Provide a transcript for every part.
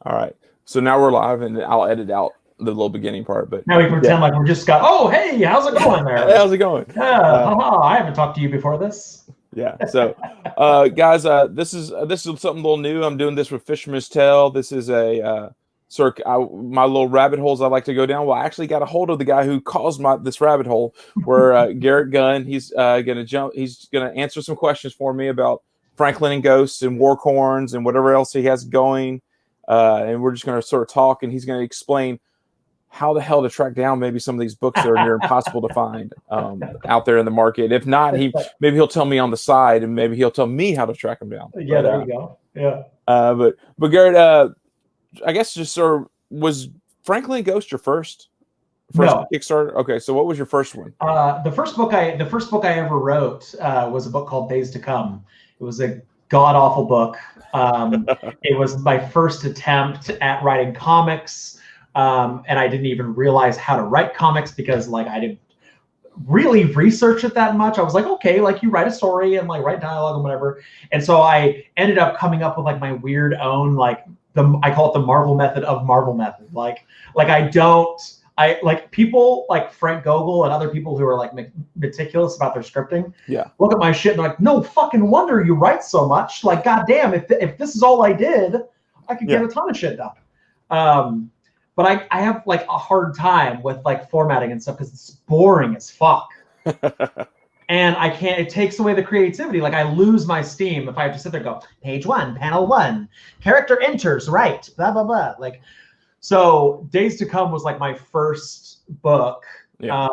All right. So now we're live, and I'll edit out the little beginning part. But now we pretend like we're just got. Oh, hey, how's it going there? How's it going? Haha, I haven't talked to you before this. Yeah. So, guys, this is something a little new. I'm doing this with Fisherman's Tale. This is a my little rabbit holes I like to go down. Well, I actually got a hold of the guy who caused this rabbit hole. Where Garrett Gunn, he's gonna answer some questions for me about Franklin and Ghosts and Warcorns and whatever else he has going. And we're just going to sort of talk, and he's going to explain how the hell to track down maybe some of these books that are near impossible to find out there in the market. If not, maybe he'll tell me on the side, and maybe he'll tell me how to track them down. Yeah, there you go. Yeah. But Garrett, I guess just sort of, was Franklin and Ghost your first No. Kickstarter? Okay, so what was your first one? The first book I ever wrote was a book called Days to Come. It was a god awful book. It was my first attempt at writing comics, and I didn't even realize how to write comics because like I didn't really research it that much. I was like, okay, like you write a story and like write dialogue and whatever. And so I ended up coming up with like my weird own like I call it the Marvel method of Marvel method. Like I like people like Frank Gogol and other people who are like meticulous about their scripting. Yeah. Look at my shit and they're like, no fucking wonder you write so much. Like, goddamn, if this is all I did, I could get a ton of shit done. But I have like a hard time with like formatting and stuff because it's boring as fuck. And I can't, it takes away the creativity. Like I lose my steam if I have to sit there and go, page 1, panel 1, character enters, right, blah, blah, blah. Like, so Days to Come was like my first book. Yeah.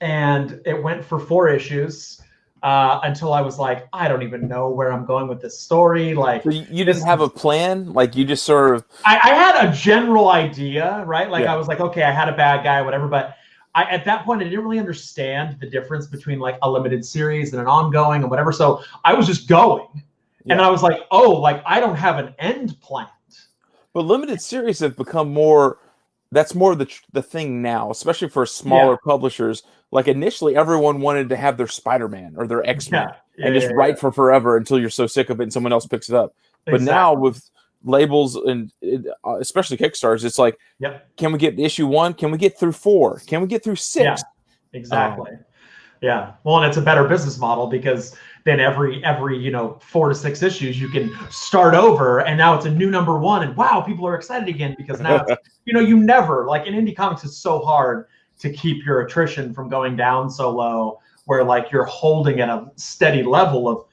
And it went for 4 issues until I was like, I don't even know where I'm going with this story. Like, so you didn't have a plan? Like you just sort of... I had a general idea, right? Like I was like, okay, I had a bad guy, whatever. But at that point, I didn't really understand the difference between like a limited series and an ongoing and whatever. So I was just going. And then I was like, oh, like I don't have an end plan. But limited series have become more, that's more the thing now, especially for smaller publishers. Like initially, everyone wanted to have their Spider-Man or their X-Men and just write for forever until you're so sick of it and someone else picks it up. But now with labels and especially Kickstarters, it's like, can we get issue 1? Can we get through 4? Can we get through 6? Yeah, exactly. Well, and it's a better business model because then every 4 to 6 issues you can start over, and now it's a new number 1, and wow, people are excited again because now it's, you never, like in indie comics, it's so hard to keep your attrition from going down so low where like you're holding at a steady level of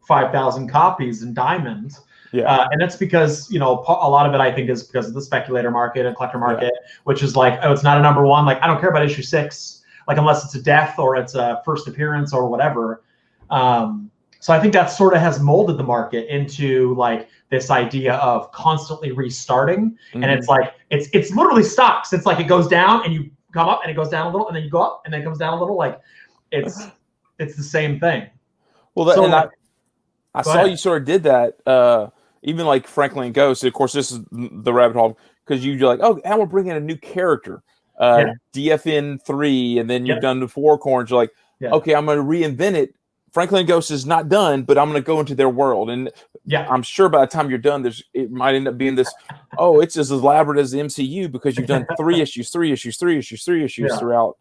5,000 copies in Diamond. And that's because a lot of it I think is because of the speculator market and collector market, which is like, oh, it's not a number 1, like I don't care about issue 6, like unless it's a death or it's a first appearance or whatever. So I think that sort of has molded the market into like this idea of constantly restarting. And it's like, it's literally stocks. It's like, it goes down and you come up and it goes down a little and then you go up and then it comes down a little. Like it's the same thing. Well, so, and I saw you sort of did that, even like Franklin and Ghost. Of course, this is the rabbit hole because you're like, oh, and we're bringing a new character, DFN 3, and then you've done the Warcorns. You're like, okay, I'm going to reinvent it. Franklin and Ghost is not done, but I'm going to go into their world. And I'm sure by the time you're done, it might end up being this, oh, it's as elaborate as the MCU because you've done 3 issues throughout.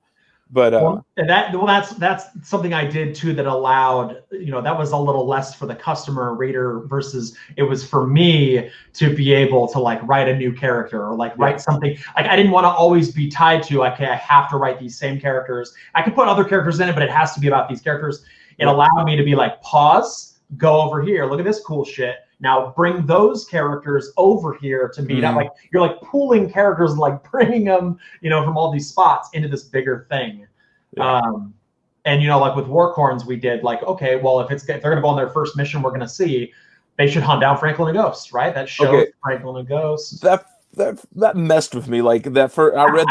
But that's something I did too that allowed, that was a little less for the customer reader versus it was for me to be able to like write a new character or like write something. Like I didn't want to always be tied to, okay, I have to write these same characters. I could put other characters in it, but it has to be about these characters. It allowed me to be like, pause, go over here, look at this cool shit. Now bring those characters over here to meet up. Like you're like pooling characters and like bringing them, from all these spots into this bigger thing. And like with Warcorns, we did like, okay, well, if they're gonna go on their first mission, we're gonna see they should hunt down Franklin and Ghost, right? That shows Franklin and Ghost. That messed with me. Like that first, I read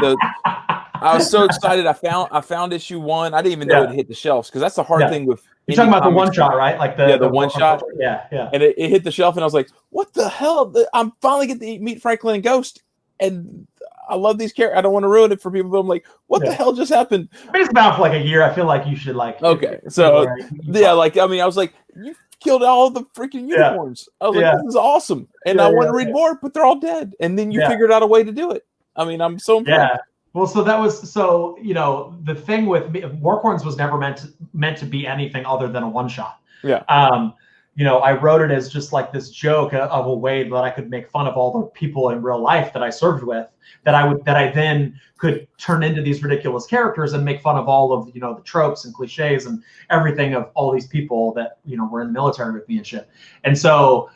I was so excited. I found issue 1. I didn't even know it hit the shelves because that's the hard thing with. You're talking about the one shot, right? Like the one shot. Yeah. And it hit the shelf, and I was like, "What the hell? I'm finally getting to meet Franklin and Ghost, and I love these characters. I don't want to ruin it for people, but I'm like, what the hell just happened?" I mean, it's about for like a year. I feel like you should like. Okay, so like I mean, I was like, you killed all the freaking unicorns. I was like, this is awesome. And I want to read more, but they're all dead. And then you figured out a way to do it. I mean, I'm so impressed. Yeah. Well, so that was the thing with me, Warcorns was never meant to be anything other than a one shot. Yeah. I wrote it as just like this joke of a way that I could make fun of all the people in real life that I served with, that I then could turn into these ridiculous characters and make fun of all of the tropes and cliches and everything of all these people that were in the military with me and shit. And so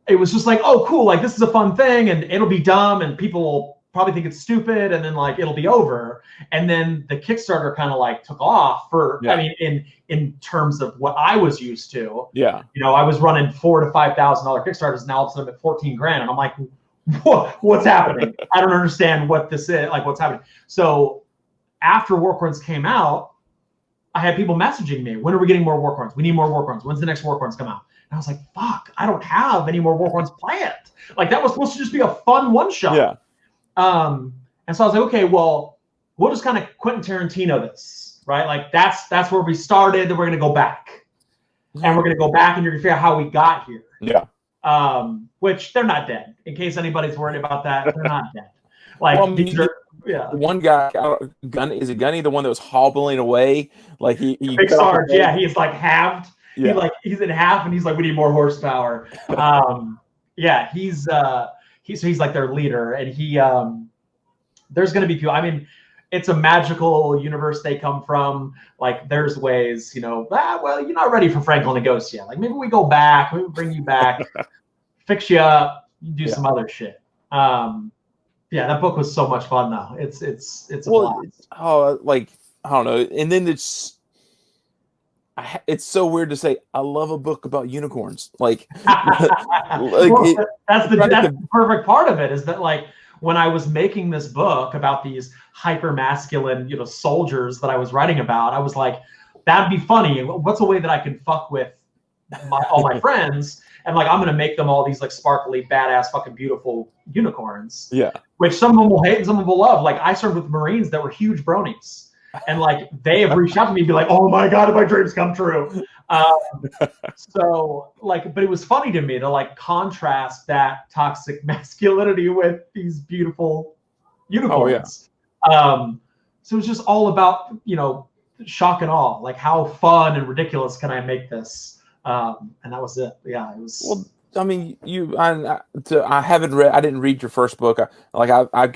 it was just like, oh, cool, like this is a fun thing, and it'll be dumb, and people will probably think it's stupid, and then like it'll be over. And then the Kickstarter kind of like took off for I mean in terms of what I was used to. Yeah. I was running $4,000 to $5,000 Kickstarters, and now all of a sudden I'm at $14,000, and I'm like, what's happening? I don't understand what this is, like what's happening. So after Warcorns came out, I had people messaging me, when are we getting more Warcorns? We need more Warcorns. When's the next Warcorns come out? And I was like, fuck, I don't have any more Warcorns planned. Like that was supposed to just be a fun one shot. Yeah. And so I was like, okay, well, we'll just kind of Quentin Tarantino this, right? Like that's where we started, then we're gonna go back. And we're gonna go back, and you're gonna figure out how we got here. Yeah. Which they're not dead. In case anybody's worried about that, they're not dead. Like one guy, is it Gunny, the one that was hobbling away? Like he Big Sarge, he's like halved. Yeah. He's in half, and he's like, we need more horsepower. He's like their leader, and there's going to be people. I mean, it's a magical universe they come from. Like there's ways, well, you're not ready for Franklin and Ghost yet. Like maybe we go back, maybe we bring you back, fix you up, do some other shit. That book was so much fun though. It's a blast. Like I don't know. And then it's so weird to say I love a book about unicorns. Like, that's the perfect part of it, is that like when I was making this book about these hyper masculine, soldiers that I was writing about, I was like, that'd be funny. What's a way that I can fuck with all my friends? And like, I'm going to make them all these like sparkly, badass, fucking beautiful unicorns. Yeah. Which some of them will hate and some of them will love. Like I served with Marines that were huge bronies. And like they have reached out to me and be like, oh my God, if my dreams come true. So like, but it was funny to me to like contrast that toxic masculinity with these beautiful unicorns. Oh, yeah. So it was just all about, shock and awe, like how fun and ridiculous can I make this? And that was it. Yeah, it was. Well, I mean, I haven't read. I didn't read your first book. I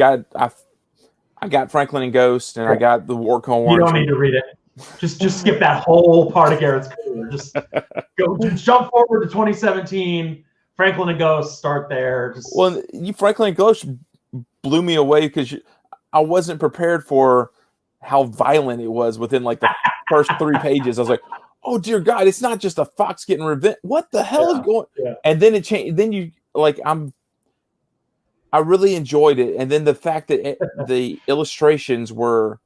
got Franklin and Ghost, and I got the Warcorns. You don't need to read it. Just skip that whole part of Garrett's career. Just jump forward to 2017. Franklin and Ghost, start there. Franklin and Ghost blew me away because I wasn't prepared for how violent it was within like the first 3 pages. I was like, oh dear God, it's not just a fox getting revenge. What the hell is going? Yeah. And then it changed. Then I really enjoyed it, and then the fact that the illustrations were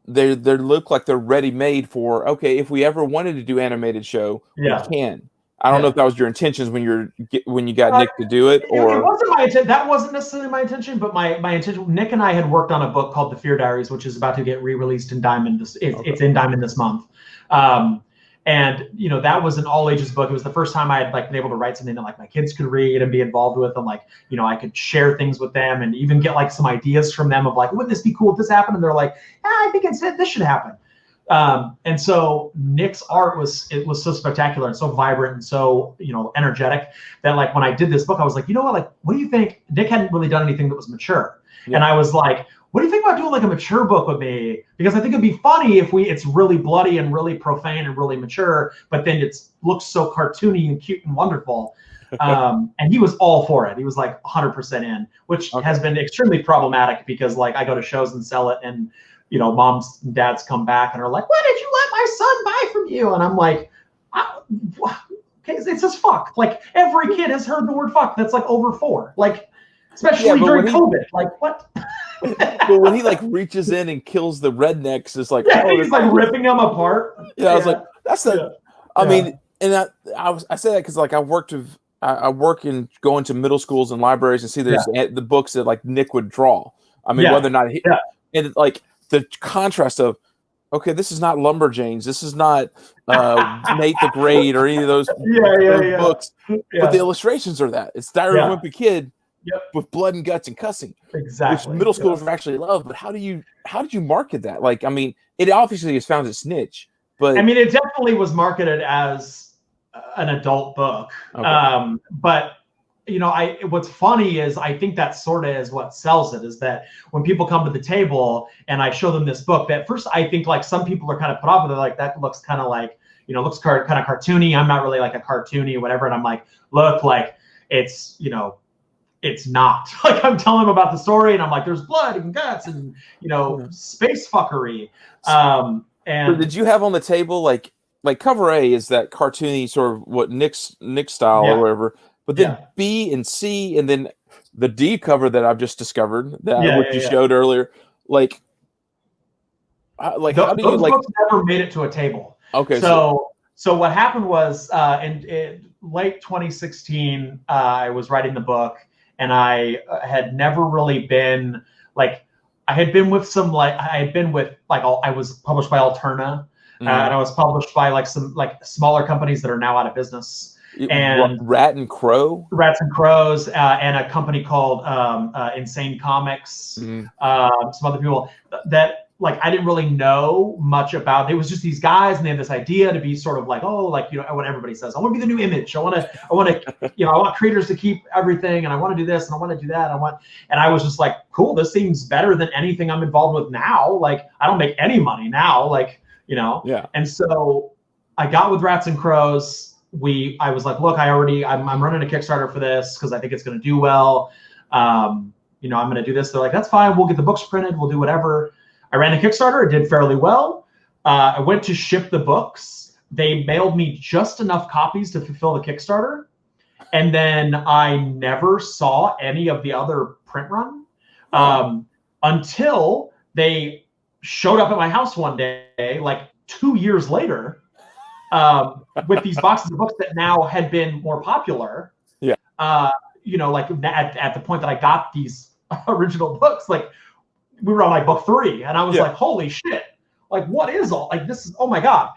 they look like they're ready made for. Okay, if we ever wanted to do animated show, we can. I don't know if that was your intentions when you got Nick to do it, or it wasn't my intent. That wasn't necessarily my intention, but my intention. Nick and I had worked on a book called The Fear Diaries, which is about to get re-released in Diamond. It's in Diamond this month. And that was an all ages book. It was the first time I had like been able to write something that like my kids could read and be involved with, and like I could share things with them and even get like some ideas from them of like, wouldn't this be cool if this happened? And they're like, I think this should happen. And so Nick's art was so spectacular and so vibrant and so energetic that like when I did this book, I was like, what do you think? Nick hadn't really done anything that was mature, and I was like, what do you think about doing like a mature book with me? Because I think it'd be funny if it's really bloody and really profane and really mature, but then it looks so cartoony and cute and wonderful. And he was all for it. He was like 100% in, which has been extremely problematic because like I go to shows and sell it, and moms and dads come back and are like, what did you let my son buy from you? And I'm like, okay, it says fuck. Like every kid has heard the word fuck that's like over 4, like especially during COVID. Like what? But when he like reaches in and kills the rednecks, it's like he's like ripping them apart. Yeah, I was like, that's the. I mean, and I say that because like I work in going to middle schools and libraries and see the books that like Nick would draw. I mean, whether or not and like the contrast of okay, this is not Lumberjanes. This is not Nate the Great or any of those books. But the illustrations are that. It's Diary of a Wimpy Kid with blood and guts and cussing. Exactly. Which middle schoolers actually love. But how did you market that? Like, I mean, it obviously has found its niche. But I mean, it definitely was marketed as an adult book. Okay. But you know, what's funny is I think that sort of is what sells it, is that when people come to the table and I show them this book, that first I think like some people are kind of put off with it, like that looks kind of like, you know, looks kind of cartoony. I'm not really like a cartoony or whatever. And I'm like, look, like it's, you know, it's not. Like I'm telling them about the story and I'm like, there's blood and guts and, you know, space fuckery. And so did you have on the table like cover A is that cartoony sort of what Nick's style or whatever. But then B and C, and then the D cover that I've just discovered that you showed earlier, like how do you like? Those books never made it to a table. Okay. So what happened was in late 2016, I was writing the book, and I had never really been like I had been with I was published by Alterna, and I was published by like some like smaller companies that are now out of business. And Rats and Crows, and a company called Insane Comics. Some other people that like I didn't really know much about. It was just these guys, and they had this idea to be sort of like, oh, like, you know, what everybody says. I want to be the new Image. I want to, you know, I want creators to keep everything, and I want to do this, and I want to do that. And I was just like, cool. This seems better than anything I'm involved with now. Like I don't make any money now. Like, you know. Yeah. And so I got with Rats and Crows. I was like, look, I'm running a Kickstarter for this because I think it's going to do well. You know, I'm going to do this. They're like, that's fine. We'll get the books printed. We'll do whatever. I ran a Kickstarter. It did fairly well. I went to ship the books. They mailed me just enough copies to fulfill the Kickstarter. And then I never saw any of the other print run until they showed up at my house one day, like 2 years later. With these boxes of books that now had been more popular, you know, like at the point that I got these original books, like we were on like book 3, and I was like, holy shit, like what is all like this is, oh my god.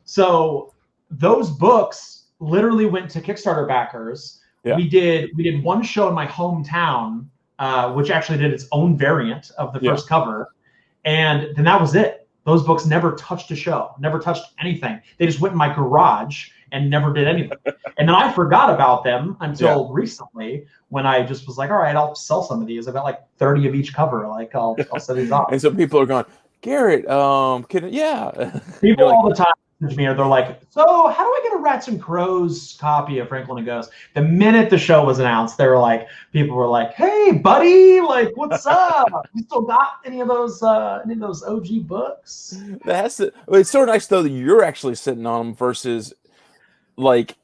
So those books literally went to Kickstarter backers. We did one show in my hometown, which actually did its own variant of the first cover, and then that was it. Those books never touched a show, never touched anything. They just went in my garage and never did anything. And then I forgot about them until recently, when I just was like, all right, I'll sell some of these. I've got like 30 of each cover. Like I'll sell these off. And so people are going, Garrett, people all the time message me, or they're like, so how do I get a Rats and Crows copy of Franklin and Ghost? The minute the show was announced, people were like, hey buddy, like what's up? You still got any of those OG books? It's so nice though that you're actually sitting on them versus like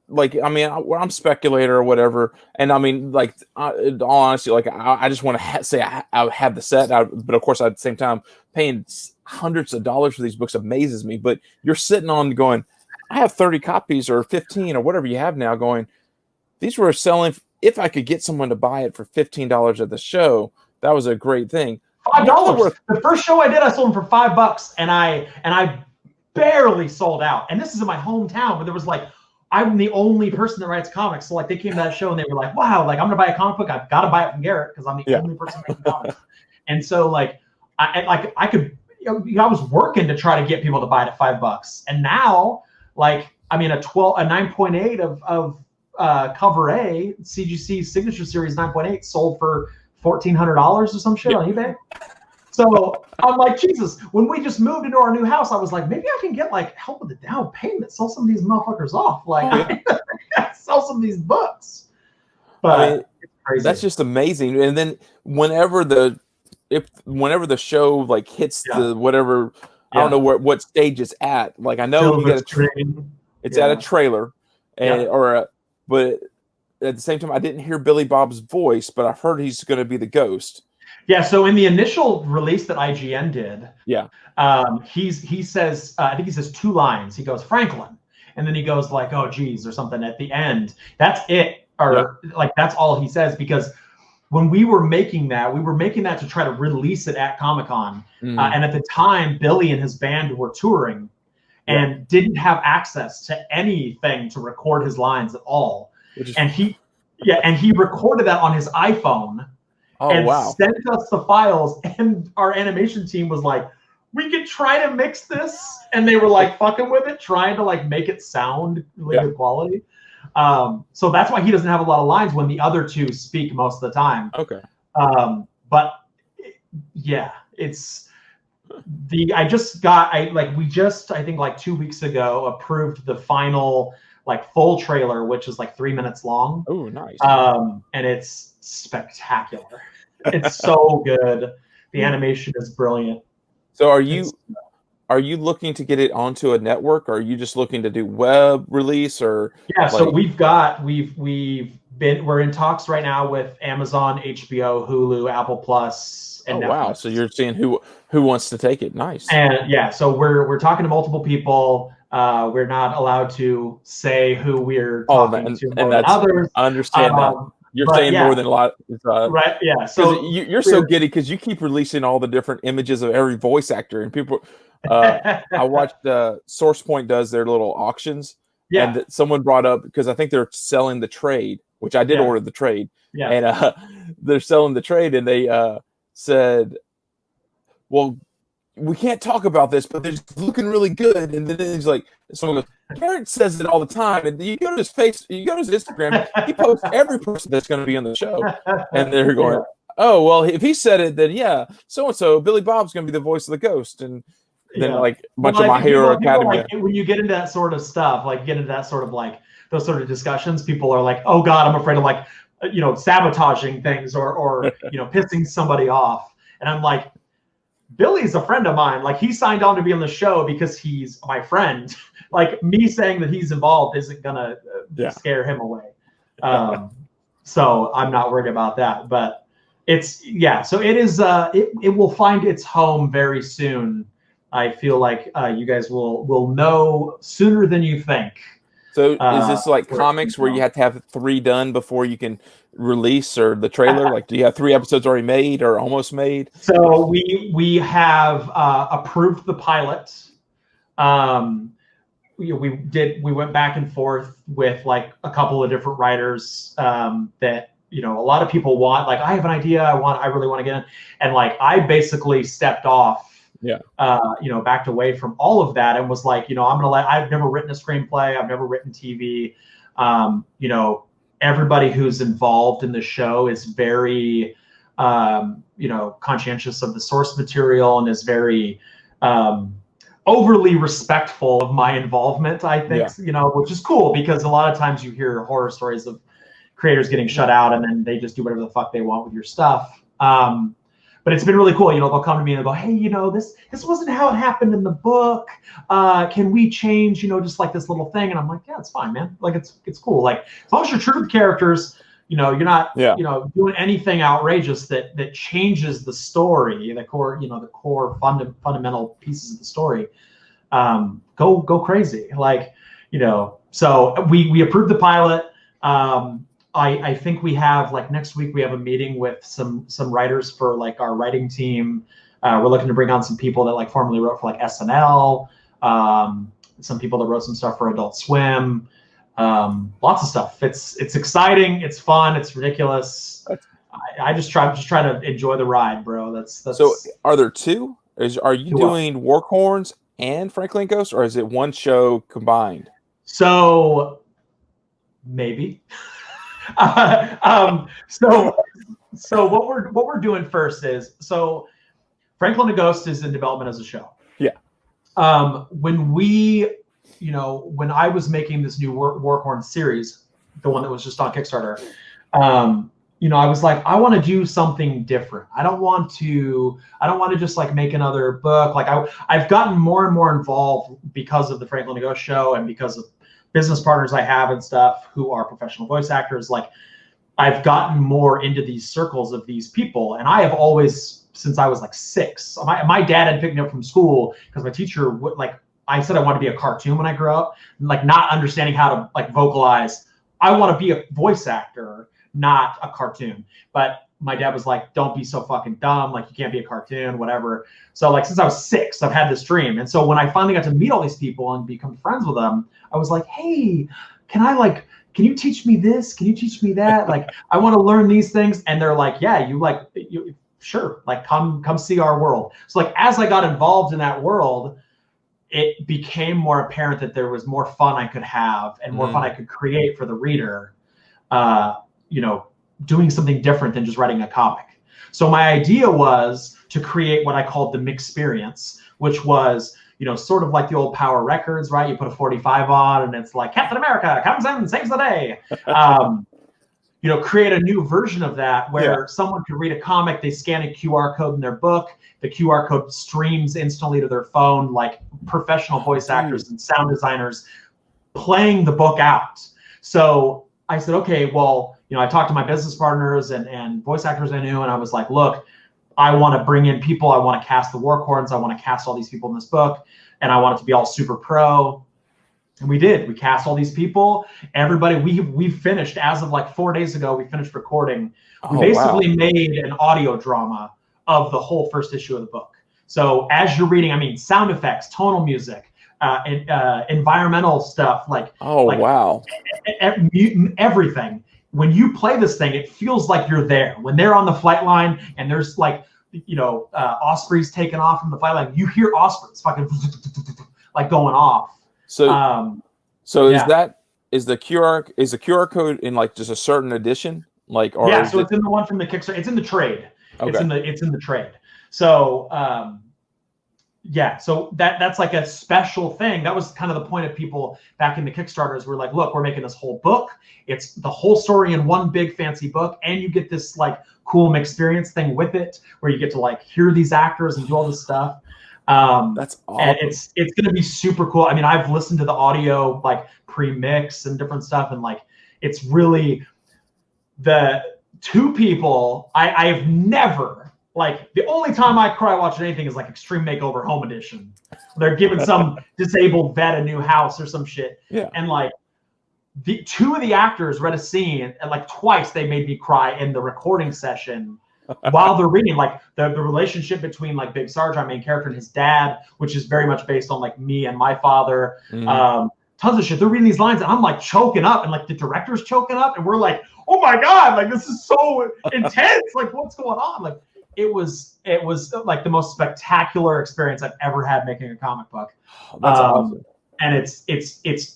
like, I mean, I'm a speculator or whatever, and I mean, like, in all honesty, like, I just want to say I have the set, but of course, at the same time, paying hundreds of dollars for these books amazes me. But you're sitting on going, I have 30 copies or 15 or whatever you have now. Going, these were selling. If I could get someone to buy it for $15 at the show, that was a great thing. $5. The first show I did, I sold them for $5, and I barely sold out. And this is in my hometown, but there was like, I'm the only person that writes comics. So like they came to that show and they were like, wow, like I'm gonna buy a comic book. I've got to buy it from Garrett because I'm the only person making comics. And so like I could, you know, I was working to try to get people to buy it at $5. And now, like, I mean, a 9.8 of cover A, CGC Signature Series 9.8 sold for $1,400 or some shit on eBay. So I'm like, Jesus, when we just moved into our new house, I was like, maybe I can get like help with the down payment, sell some of these motherfuckers off. Like, sell some of these books. But I mean, it's crazy. That's just amazing. And then whenever the show like hits the whatever, I don't know what stage it's at. Like I know you get it's at a trailer, and but at the same time, I didn't hear Billy Bob's voice, but I've heard he's going to be the ghost. Yeah, so in the initial release that IGN did, he says, I think he says 2 lines. He goes, Franklin, and then he goes like, oh geez, or something at the end. That's it, or like that's all he says, because when we were making that to try to release it at Comic-Con. And at the time, Billy and his band were touring and didn't have access to anything to record his lines at all. And he recorded that on his iPhone sent us the files, and our animation team was like, we could try to mix this, and they were like fucking with it, trying to like make it sound really good quality. So that's why he doesn't have a lot of lines when the other two speak most of the time. Okay. But yeah, it's we just I think like 2 weeks ago approved the final like full trailer, which is like 3 minutes long. Oh, nice. And it's spectacular. It's so good. The animation is brilliant. So are you looking to get it onto a network, or are you just looking to do web release, or? Yeah, so we're in talks right now with Amazon, HBO, Hulu, Apple Plus, and Netflix. Wow. So you're seeing who wants to take it. Nice. And yeah, so we're talking to multiple people. We're not allowed to say who we're talking to more than others. I understand that. You're saying more than a lot. Right, yeah. So you're so giddy because you keep releasing all the different images of every voice actor, and people. I watched SourcePoint does their little auctions, and someone brought up, because I think they're selling the trade, which I did order the trade, and they're selling the trade, and they said, "Well, we can't talk about this, but they're looking really good." And then he's like, someone goes, Garrett says it all the time. And you go to his Instagram, he posts every person that's going to be on the show. And they're going, oh, well, if he said it, then so-and-so, Billy Bob's going to be the voice of the ghost. And then like a bunch of My Hero Academia. Like, when you get into that sort of stuff, like get into that sort of like those sort of discussions, people are like, oh God, I'm afraid of like, sabotaging things or pissing somebody off. And I'm like, Billy's a friend of mine. Like, he signed on to be on the show because he's my friend. Like, me saying that he's involved isn't gonna scare him away. So I'm not worried about that. But so it is. It will find its home very soon. I feel like you guys will know sooner than you think. So is this like comics where you have to have 3 done before you can release, or the trailer? Like, do you have 3 episodes already made or almost made? So we have approved the pilot. We went back and forth with like a couple of different writers that a lot of people want. Like, I have an idea, I really want to get in, and like I basically stepped off. Backed away from all of that and was like, I've never written a screenplay. I've never written TV. Everybody who's involved in the show is very, conscientious of the source material and is very overly respectful of my involvement, I think, which is cool, because a lot of times you hear horror stories of creators getting shut out and then they just do whatever the fuck they want with your stuff. But it's been really cool. They'll come to me and they'll go, hey, this wasn't how it happened in the book. Can we change, just like this little thing? And I'm like, yeah, it's fine, man. Like, it's cool. Like, as long as you're true to the characters, you're not, doing anything outrageous that changes the story, the core fundamental pieces of the story. Go crazy. Like, so we approved the pilot. I think we have, like, next week we have a meeting with some writers for like our writing team. We're looking to bring on some people that like formerly wrote for like SNL, some people that wrote some stuff for Adult Swim, lots of stuff. It's exciting, it's fun, it's ridiculous. I just try to enjoy the ride, bro. That's So are there 2? Are you doing Warcorns and Franklin Ghost, or is it one show combined? So maybe. So what we're doing first is, so Franklin the Ghost is in development as a show. Yeah. When I was making this new Warcorns series, the one that was just on Kickstarter, I was like, I want to do something different. I don't want to just like make another book. Like I've gotten more and more involved because of the Franklin the Ghost show and because of business partners I have and stuff who are professional voice actors. Like, I've gotten more into these circles of these people. And I have always, since I was like 6, my dad had picked me up from school because my teacher would, like, I said I wanted to be a cartoon when I grew up, like not understanding how to like vocalize. I want to be a voice actor, not a cartoon. But my dad was like, don't be so fucking dumb. Like, you can't be a cartoon, whatever. So like, since I was 6, I've had this dream. And so when I finally got to meet all these people and become friends with them, I was like, hey, can you teach me this? Can you teach me that? Like, I want to learn these things. And they're like, yeah, sure. Like, come see our world. So like, as I got involved in that world, it became more apparent that there was more fun I could have and more fun I could create for the reader, doing something different than just writing a comic. So my idea was to create what I called the mixperience, which was, sort of like the old Power Records, right? You put a 45 on and it's like Captain America comes in and saves the day. Create a new version of that where someone could read a comic, they scan a QR code in their book, the QR code streams instantly to their phone, like professional voice actors and sound designers playing the book out. So I said, okay, well, I talked to my business partners and voice actors I knew, and I was like, look, I want to bring in people. I want to cast the Warcorns. I want to cast all these people in this book, and I want it to be all super pro. And we did. We cast all these people. Everybody, we've finished, as of like 4 days ago, we finished recording. We basically made an audio drama of the whole first issue of the book. So as you're reading, I mean, sound effects, tonal music, environmental stuff, everything. When you play this thing, it feels like you're there. When they're on the flight line and there's like, ospreys taking off from the flight line, you hear ospreys fucking like going off. So, is the QR code in like just a certain edition? Like, or so it's in the one from the Kickstarter. It's in the trade. Okay. It's in the trade. So, so that's like a special thing. That was kind of the point of people back in the Kickstarters. We're like, look, we're making this whole book. It's the whole story in one big fancy book, and you get this like cool experience thing with it, where you get to like hear these actors and do all this stuff. That's awesome. And it's going to be super cool. I mean, I've listened to the audio like pre-mix and different stuff, and like it's really the two people I've never. Like, the only time I cry watching anything is like Extreme Makeover Home Edition. They're giving some disabled vet a new house or some shit. Yeah. And like, the two of the actors read a scene, and like twice they made me cry in the recording session while they're reading. Like the relationship between like Big Sarge, our main character, and his dad, which is very much based on like me and my father. Tons of shit. They're reading these lines, and I'm like choking up, and like the director's choking up, and we're like, oh my God, like this is so intense. Like, what's going on? Like, it was like the most spectacular experience I've ever had making a comic book. That's awesome. And it's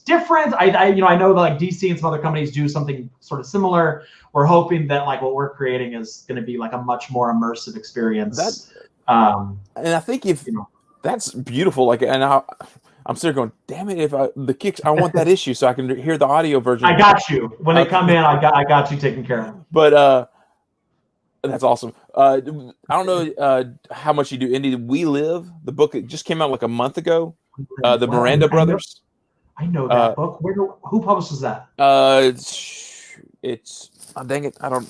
different. I know that like DC and some other companies do something sort of similar. We're hoping that like what we're creating is going to be like a much more immersive experience. And I think that's beautiful. Like, and I'm sitting going, damn it! I want that issue so I can hear the audio version. I got you. When they come in, I got you taken care of. But that's awesome. I don't know how much you do indie. We Live, the book that just came out like a month ago. The Miranda Brothers. I know that book. Who publishes that? It's dang it, I don't.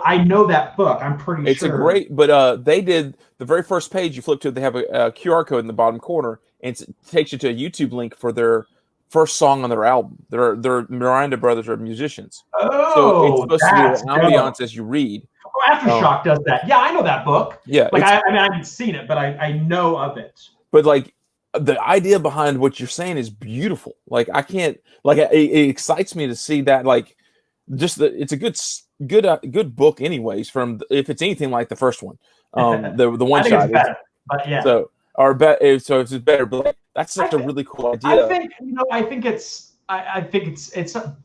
I know that book. I'm pretty sure. It's a great, but they did the very first page you flip to. They have a QR code in the bottom corner, and it takes you to a YouTube link for their first song on their album. Their Miranda Brothers are musicians. Oh, so it's supposed to be an ambiance as you read. Oh, Aftershock does that. Yeah, I know that book. Yeah, like I haven't seen it, but I know of it. But like, the idea behind what you're saying is beautiful. Like, I can't, like, it excites me to see that. Like, just it's a good book, anyways. From if it's anything like the first one, the one shot. It's better, but yeah. So it's better. But like, that's such a really cool idea. I think it's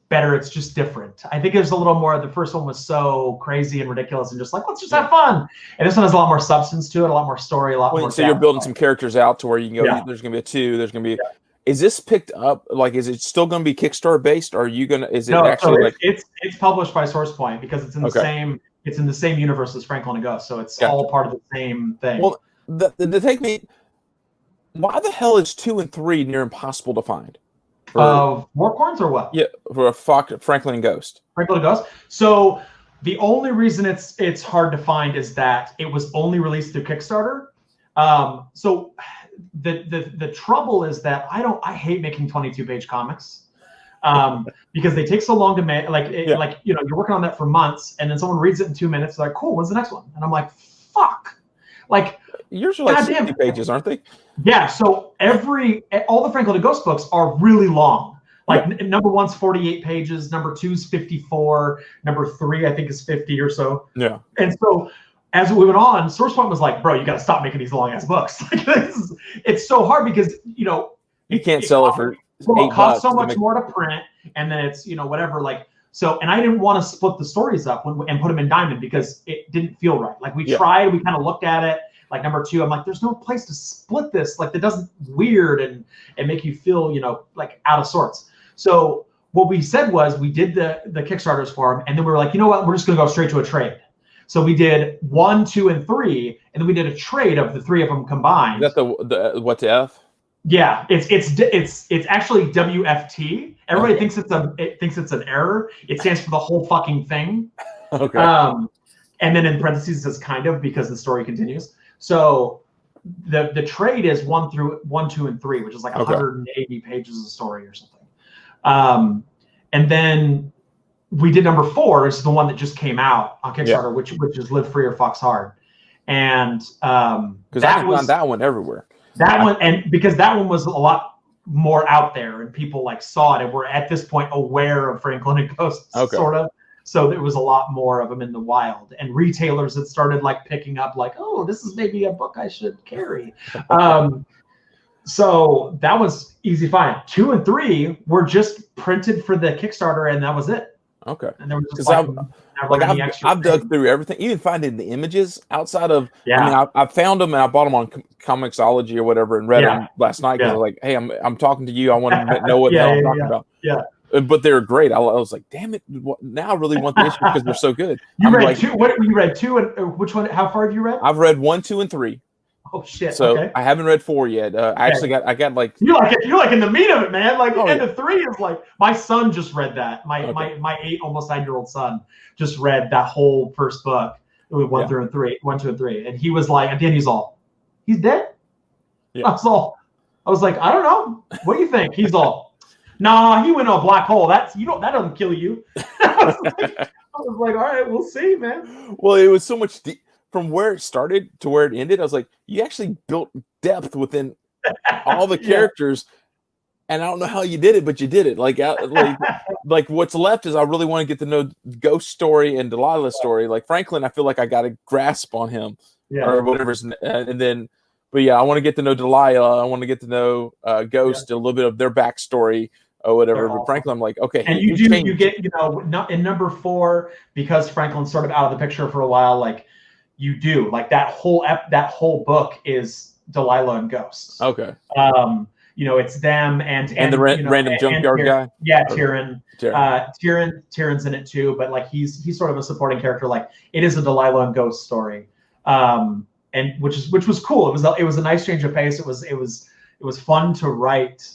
better. It's just different. I think there's a little more. The first one was so crazy and ridiculous and just like, let's just have fun. And this one has a lot more substance to it, a lot more story, a lot more. So you're building some characters out to where you can go. Yeah. There's going to be a 2. There's going to be. Yeah. Is this picked up? Like, is it still going to be Kickstarter based? Or are you going to? Is it actually like? It's published by SourcePoint because it's in the same. It's in the same universe as Franklin and Ghost, so it's all part of the same thing. Well, to take me. Why the hell is 2 and 3 near impossible to find? Warcorns or what? Yeah, for Franklin and Ghost. Franklin and Ghost. So the only reason it's hard to find is that it was only released through Kickstarter. So the trouble is that I hate making 22-page comics. because they take so long to make. Like, you're working on that for months, and then someone reads it in 2 minutes. They're like, cool, when's the next one? And I'm like, fuck. Like, yours are like 60 pages, aren't they? Yeah. So all the Franklin and Ghost books are really long. Like number 1's 48 pages, number 2's 54, number 3 I think is 50 or so. Yeah. And so as we went on, SourcePoint was like, bro, you got to stop making these long ass books. Like, it's so hard because you can't sell it for it costs so much more to print, and then it's whatever, like. So, and I didn't want to split the stories up and put them in Diamond because it didn't feel right. Like, we tried, we kind of looked at it. Like, number 2, I'm like, there's no place to split this. Like, that doesn't weird and make you feel, like out of sorts. So what we said was we did the Kickstarters for them, and then we were like, you know what, we're just gonna go straight to a trade. So we did 1, 2, and 3, and then we did a trade of the 3 of them combined. Is that the what's F? Yeah, it's actually WFT. Everybody thinks it's an error. It stands for the whole fucking thing. Okay. And then in parentheses it says kind of, because the story continues. So the trade is 1, 2, and 3, which is like 180 pages of story or something. And then we did number 4, which is the one that just came out on Kickstarter, which is Live Free or Fox Hard. And because I can find that one everywhere. That one, and because that one was a lot more out there, and people like saw it, and were at this point aware of Franklin and Ghosts, sort of. So there was a lot more of them in the wild, and retailers that started like picking up, like, oh, this is maybe a book I should carry. So that was easy to find. 2 and 3 were just printed for the Kickstarter, and that was it. Okay. And there was just I've dug through everything, even finding the images outside of. I mean, I found them and I bought them on Comixology or whatever and read them last night because I was like, hey, I'm talking to you. I want to know what the hell I'm talking about. Yeah. But they're great. I was like, damn it! Now I really want the issue because they're so good. You read 2. What you read 2 and which one? How far have you read? I've read 1, 2, and 3. Oh shit! So I haven't read 4 yet. I actually got like you're like in the meat of it, man. Like end of 3 is like my son just read that. My 8 almost 9-year-old son just read that whole first book. It was 1 through 3, 1, 2, and 3, and he was like, at the end, he's dead. Yeah. I was like, I don't know. What do you think? He's all, nah, he went to a black hole. That doesn't kill you. I was like, all right, we'll see, man. Well, it was so much from where it started to where it ended. I was like, you actually built depth within all the characters, and I don't know how you did it, but you did it. Like what's left is I really want to get to know Ghost's story and Delilah's story. Like Franklin, I feel like I got a grasp on him, or whatever. And then, but yeah, I want to get to know Delilah. I want to get to know Ghost, a little bit of their backstory or whatever. But Franklin, I'm like, okay. And you get, in number 4, because Franklin's sort of out of the picture for a while, like you do, like that whole book is Delilah and Ghosts. Okay. It's them and the random junkyard guy. Yeah, Tyrion. Tyrion's in it too, but like he's sort of a supporting character. Like it is a Delilah and Ghost story, and which was cool. It was a nice change of pace. It was fun to write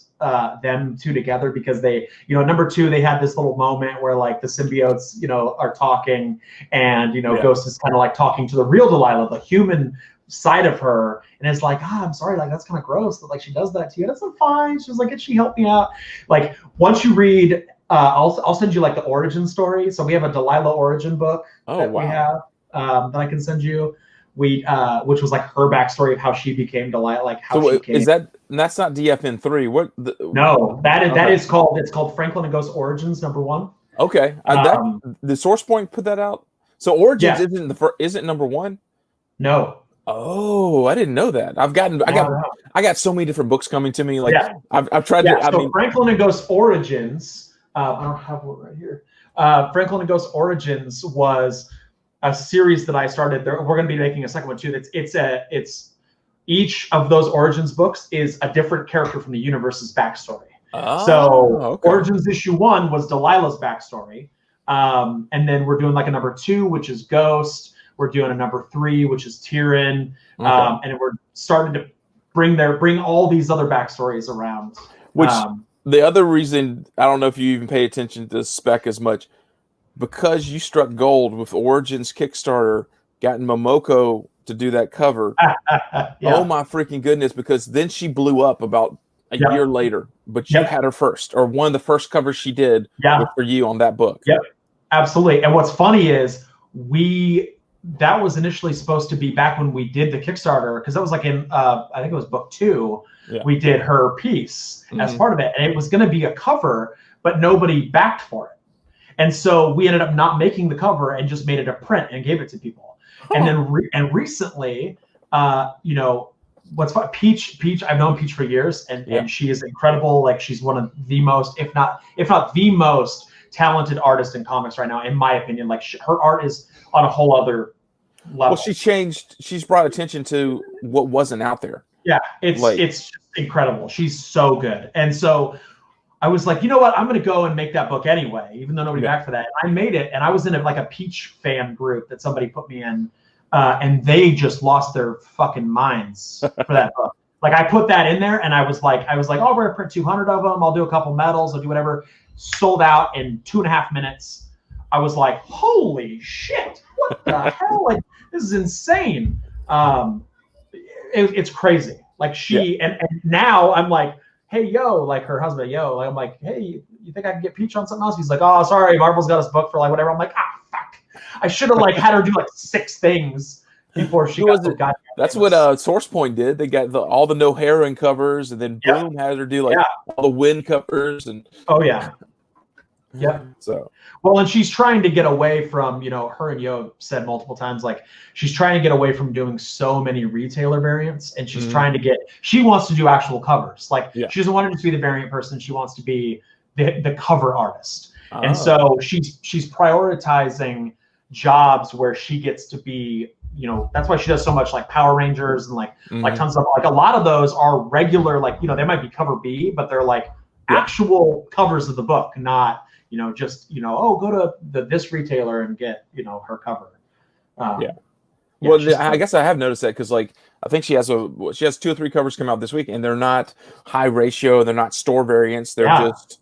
them two together because they, number 2, they had this little moment where like the symbiotes, are talking, and Ghost is kind of like talking to the real Delilah, the human side of her, and it's like, I'm sorry, like that's kind of gross that like she does that to you. That's fine. She was like, can she help me out? Like once you read, I'll send you like the origin story. So we have a Delilah origin book we have that I can send you. Which was like her backstory of how she became Delilah, like how she came. That's not DFN3. What? No, it's called Franklin and Ghost Origins #1. Okay, the SourcePoint put that out. So Origins isn't number 1. No. Oh, I didn't know that. I got so many different books coming to me. Like I've tried to. So Franklin and Ghost Origins. I don't have one right here. Franklin and Ghost Origins was a series that I started. We're going to be making a second one too. It's each of those Origins books is a different character from the universe's backstory. Origins issue 1 was Delilah's backstory, and then we're doing like a number 2, which is Ghost. We're doing a number 3, which is Tyrion, and we're starting to bring all these other backstories around. Which the other reason, I don't know if you even pay attention to the spec as much, because you struck gold with Origins Kickstarter, gotten Momoko to do that cover. Oh my freaking goodness! Because then she blew up about a year later, but you had her first, or one of the first covers she did was for you on that book. Yep, absolutely. And what's funny is that was initially supposed to be back when we did the Kickstarter, because that was like in I think it was book 2. We did her piece as part of it, and it was going to be a cover, but nobody backed for it. And so we ended up not making the cover and just made it a print and gave it to people. And then recently, you know, what's fun, Peach, I've known Peach for years, and she is incredible. Like, she's one of the most, if not the most talented artist in comics right now, in my opinion. Like, her art is on a whole other level. Well, she's brought attention to what wasn't out there. Yeah, it's incredible. She's so good. And so I was like, you know what? I'm going to go and make that book anyway, even though nobody backed for that. I made it, and I was in a Peach fan group that somebody put me in, and they just lost their fucking minds for that book. Like, I put that in there, and I was like, oh, we're going to print 200 of them. I'll do a couple medals. I'll do whatever. Sold out in 2.5 minutes. I was like, holy shit, what the hell? Like, this is insane. It's crazy. Like, and now I'm like, hey, yo, like her husband, yo, like, I'm like, hey, you think I can get Peach on something else? He's like, oh, sorry, Marvel's got us booked for like whatever. I'm like, fuck. I should have like had her do like 6 things before she got. That's what SourcePoint did. They got all the no heroine covers, and then Boom had her do like all the Win covers and. Oh yeah. Yep. So well, and she's trying to get away from, you know, her and Yo said multiple times, like, she's trying to get away from doing so many retailer variants, and she's trying to she wants to do actual covers. Like, she doesn't want to just be the variant person. She wants to be the cover artist. And so she's prioritizing jobs where she gets to be, you know, that's why she does so much like Power Rangers and like tons of, like, a lot of those are regular, like, you know, they might be cover B, but they're like actual covers of the book, not, you know, just, you know, oh, go to this retailer and get, you know, her cover. Well, I guess I have noticed that, because like I think she has 2 or 3 covers come out this week, and they're not high ratio, they're not store variants, they're just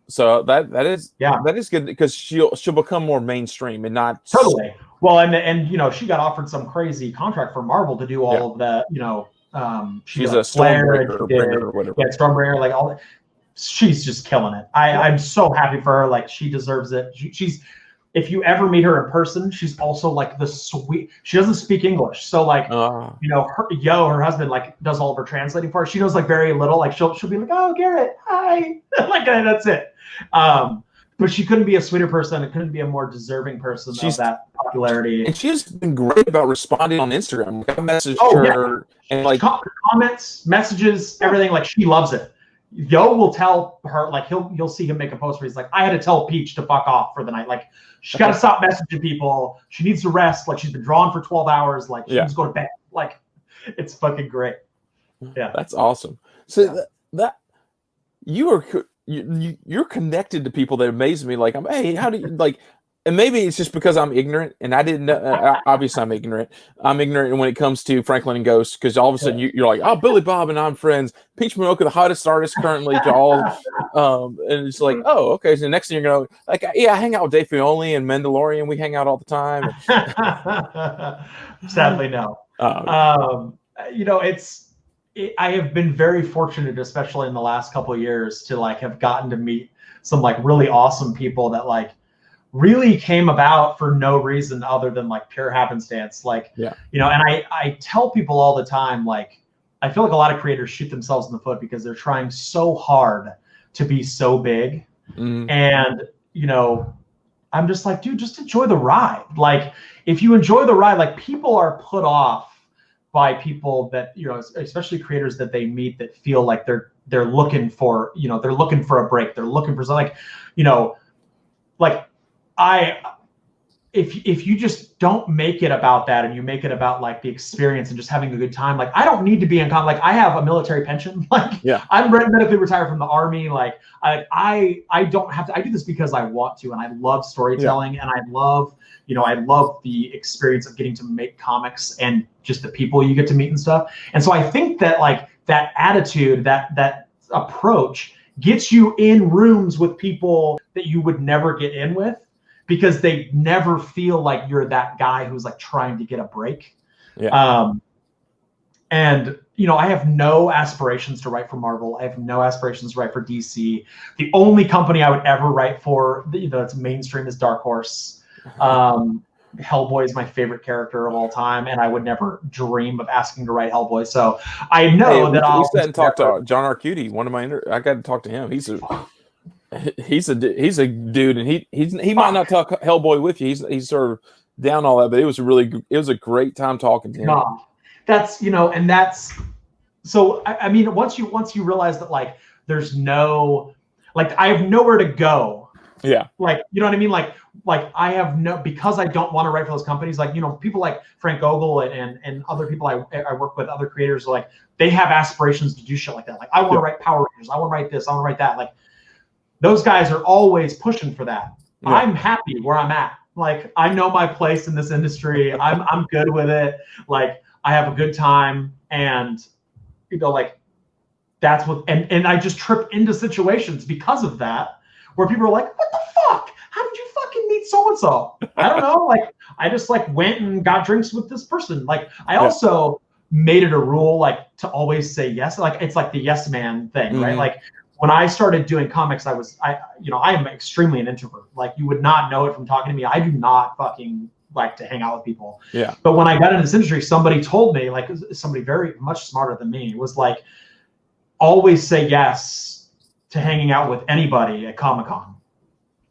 so that is good, because she'll become more mainstream and not totally. Well, and you know, she got offered some crazy contract from Marvel to do all of the, you know, she's a Stormbreaker or whatever. Yeah, Stormbreaker, like all that. She's just killing it. I'm so happy for her. Like, she deserves it. She's, if you ever meet her in person, she's also like she doesn't speak English. So like, you know, her husband like does all of her translating for her. She knows like very little. Like, she'll be like, oh, Garrett, hi. Like, that's it. But she couldn't be a sweeter person. It couldn't be a more deserving person of that popularity. And she's been great about responding on Instagram. Like, I messaged her and like comments, messages, everything. Like, she loves it. Yo will tell her, like, you'll see him make a post where he's like, I had to tell Peach to fuck off for the night. Like, she's got to stop messaging people. She needs to rest. Like, she's been drawn for 12 hours. Like, she needs to go to bed. Like, it's fucking great. Yeah, that's awesome. So that you're connected to people that amaze me. Like, hey, how do you like? And maybe it's just because I'm ignorant, and I didn't know. Obviously, I'm ignorant. I'm ignorant when it comes to Franklin and Ghost, because all of a sudden you're like, oh, Billy Bob and I'm friends. Peach Monoka, the hottest artist currently to all. And it's like, oh, okay. So the next thing you're going to, like, I hang out with Dave Filoni and Mandalorian. We hang out all the time. Sadly, no. You know, I have been very fortunate, especially in the last couple of years, to like have gotten to meet some like really awesome people that like really came about for no reason other than like pure happenstance. Like, you know, and I tell people all the time, like, I feel like a lot of creators shoot themselves in the foot because they're trying so hard to be so big. And, you know, I'm just like, dude, just enjoy the ride. Like, if you enjoy the ride, like, people are put off by people that, you know, especially creators that they meet that feel like they're looking for, you know, they're looking for a break. They're looking for something, like, you know, like, if you just don't make it about that, and you make it about like the experience and just having a good time, like, I don't need to be in like, I have a military pension, like, I'm medically retired from the Army, like, I don't have to. I do this because I want to, and I love storytelling, and I love the experience of getting to make comics and just the people you get to meet and stuff. And so I think that like that attitude, that approach gets you in rooms with people that you would never get in with, because they never feel like you're that guy who's like trying to get a break. And, I have no aspirations to write for Marvel. I have no aspirations to write for DC. The only company I would ever write for, that's mainstream, is Dark Horse. Hellboy is my favorite character of all time, and I would never dream of asking to write Hellboy. So I know that we sat and talked to John Arcudi. One of my I got to talk to him. He's a dude, and he might not talk Hellboy with you. He's sort of down all that, but it was a great time talking to him. No, that's and that's so. I mean, once you realize that like there's no I have nowhere to go. Yeah. Like, you know what I mean? Like I have because I don't want to write for those companies, people like Frank Ogle and other people I work with, other creators, they have aspirations to do shit like that. Like, I want to write Power Rangers. I want to write this. I want to write that. Like, those guys are always pushing for that. Yeah. I'm happy where I'm at. Like, I know my place in this industry. I'm good with it. Like, I have a good time. And, that's what, and I just trip into situations because of that, where people are like, what the fuck? How did you fucking meet so-and-so? I don't know. Like, I just went and got drinks with this person. Like, I also made it a rule, to always say yes. Like, it's like the yes man thing, right? Like, when I started doing comics, I am extremely an introvert. Like, you would not know it from talking to me. I do not fucking like to hang out with people. Yeah. But when I got into this industry, somebody told me, somebody very much smarter than me, was like, always say yes to hanging out with anybody at Comic-Con.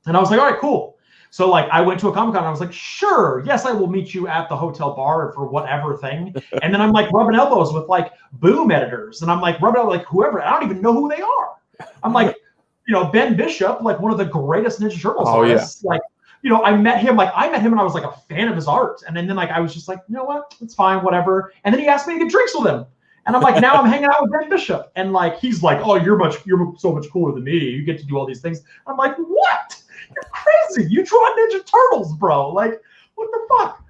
And I was like, all right, cool. So I went to a Comic-Con and I was like, sure, yes, I will meet you at the hotel bar for whatever thing. And then I'm rubbing elbows with Boom editors. And I'm rubbing elbows whoever. I don't even know who they are. I'm Ben Bishop, one of the greatest Ninja Turtles artists. Yeah. I met him and I was a fan of his art. And then I was just you know what? It's fine, whatever. And then he asked me to get drinks with him. And I'm now I'm hanging out with Ben Bishop. And he's oh, you're so much cooler than me. You get to do all these things. I'm like, what? You're crazy. You draw Ninja Turtles, bro. What the fuck?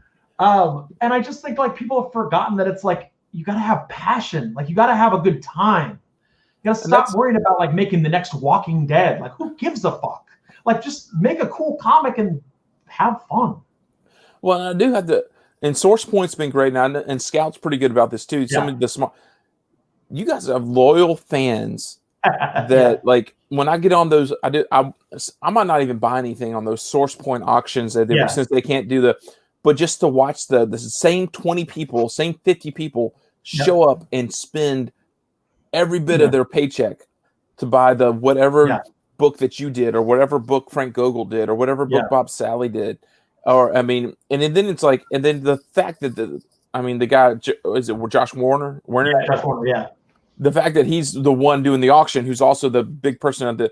And I just think people have forgotten that it's you gotta have passion. You gotta have a good time. You gotta stop worrying about making the next Walking Dead. Who gives a fuck? Just make a cool comic and have fun. Well, I do have to. And Source Point's been great now, and Scout's pretty good about this too. Some of the smart. You guys have loyal fans that when I get on those, I might not even buy anything on those Source Point auctions since they can't do but just to watch the same 20 people, same 50 people show up and spend every bit of their paycheck to buy the whatever book that you did, or whatever book Frank Gogol did, or whatever book Bob Sally did. Or and then it's and then the fact that the guy, is it Josh Warner? Josh Warner, yeah. The fact that he's the one doing the auction, who's also the big person of the,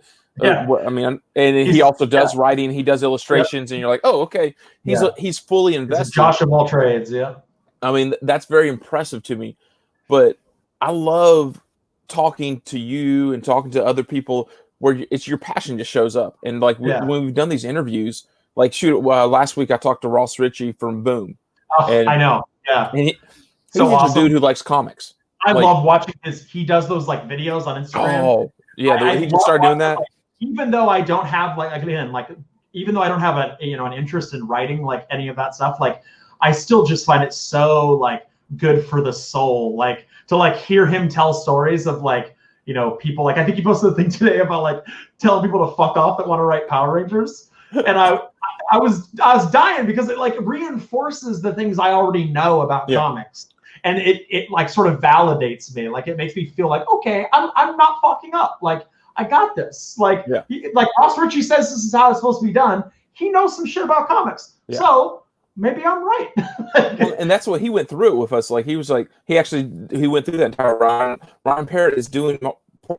and he also does writing, he does illustrations, and you're like, oh, okay, he's fully invested. Josh of all trades, yeah. That's very impressive to me, but I love talking to you and talking to other people where it's your passion just shows up, and when we've done these interviews. Last week I talked to Ross Ritchie from Boom. Oh, I know. Yeah. And he's awesome. A dude who likes comics. I love watching he does those videos on Instagram. Oh, yeah. He can start doing that. Even though I don't have even though I don't have an interest in writing any of that stuff, I still just find it so good for the soul. To hear him tell stories of people I think he posted a thing today about telling people to fuck off that want to write Power Rangers. And I was dying because it reinforces the things I already know about comics, and it sort of validates me. It makes me feel okay, I'm not fucking up. I got this. Ross Ritchie says this is how it's supposed to be done. He knows some shit about comics, so maybe I'm right. And that's what he went through with us. He was he went through that entire Ryan Parrott is doing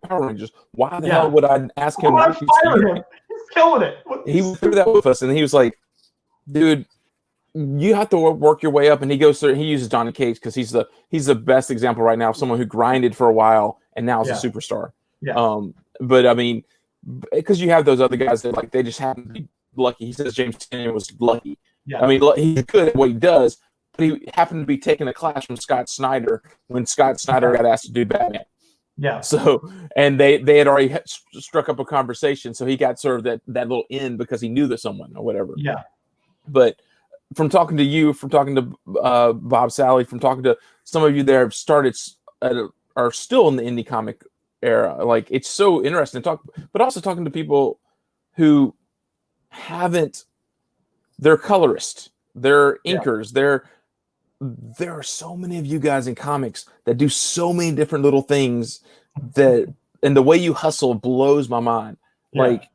Power Rangers. Why the hell would I ask him? He's killing it. He went through that with us, and he was like, dude, you have to work your way up. And he goes through, he uses Johnny Cage because he's the best example right now of someone who grinded for a while and now is a superstar. Yeah. But because you have those other guys that they just happen to be lucky. He says James Tynion was lucky. Yeah. He's good at what he does, but he happened to be taking a class from Scott Snyder when Scott Snyder got asked to do Batman. Yeah. So, and they had already struck up a conversation, so he got sort of that little in because he knew that someone or whatever. Yeah. But from talking to you, from talking to Bob Sally, from talking to some of you there have started at are still in the indie comic era. Like, it's so interesting to talk, but also talking to people who haven't, they're colorists, they're inkers, there are so many of you guys in comics that do so many different little things that, and the way you hustle blows my mind. Like,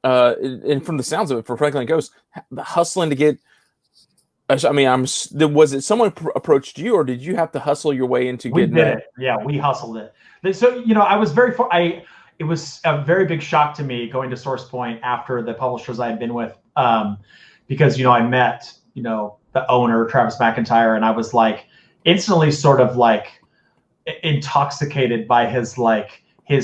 and from the sounds of it, for Franklin Ghost, the hustling to get, I mean, was it someone approached you, or did you have to hustle your way into getting that? We did it. Yeah, we hustled it. So, I was it was a very big shock to me going to Source Point after the publishers I had been with, because, I met, the owner, Travis McIntyre, and I was like instantly sort of like intoxicated by his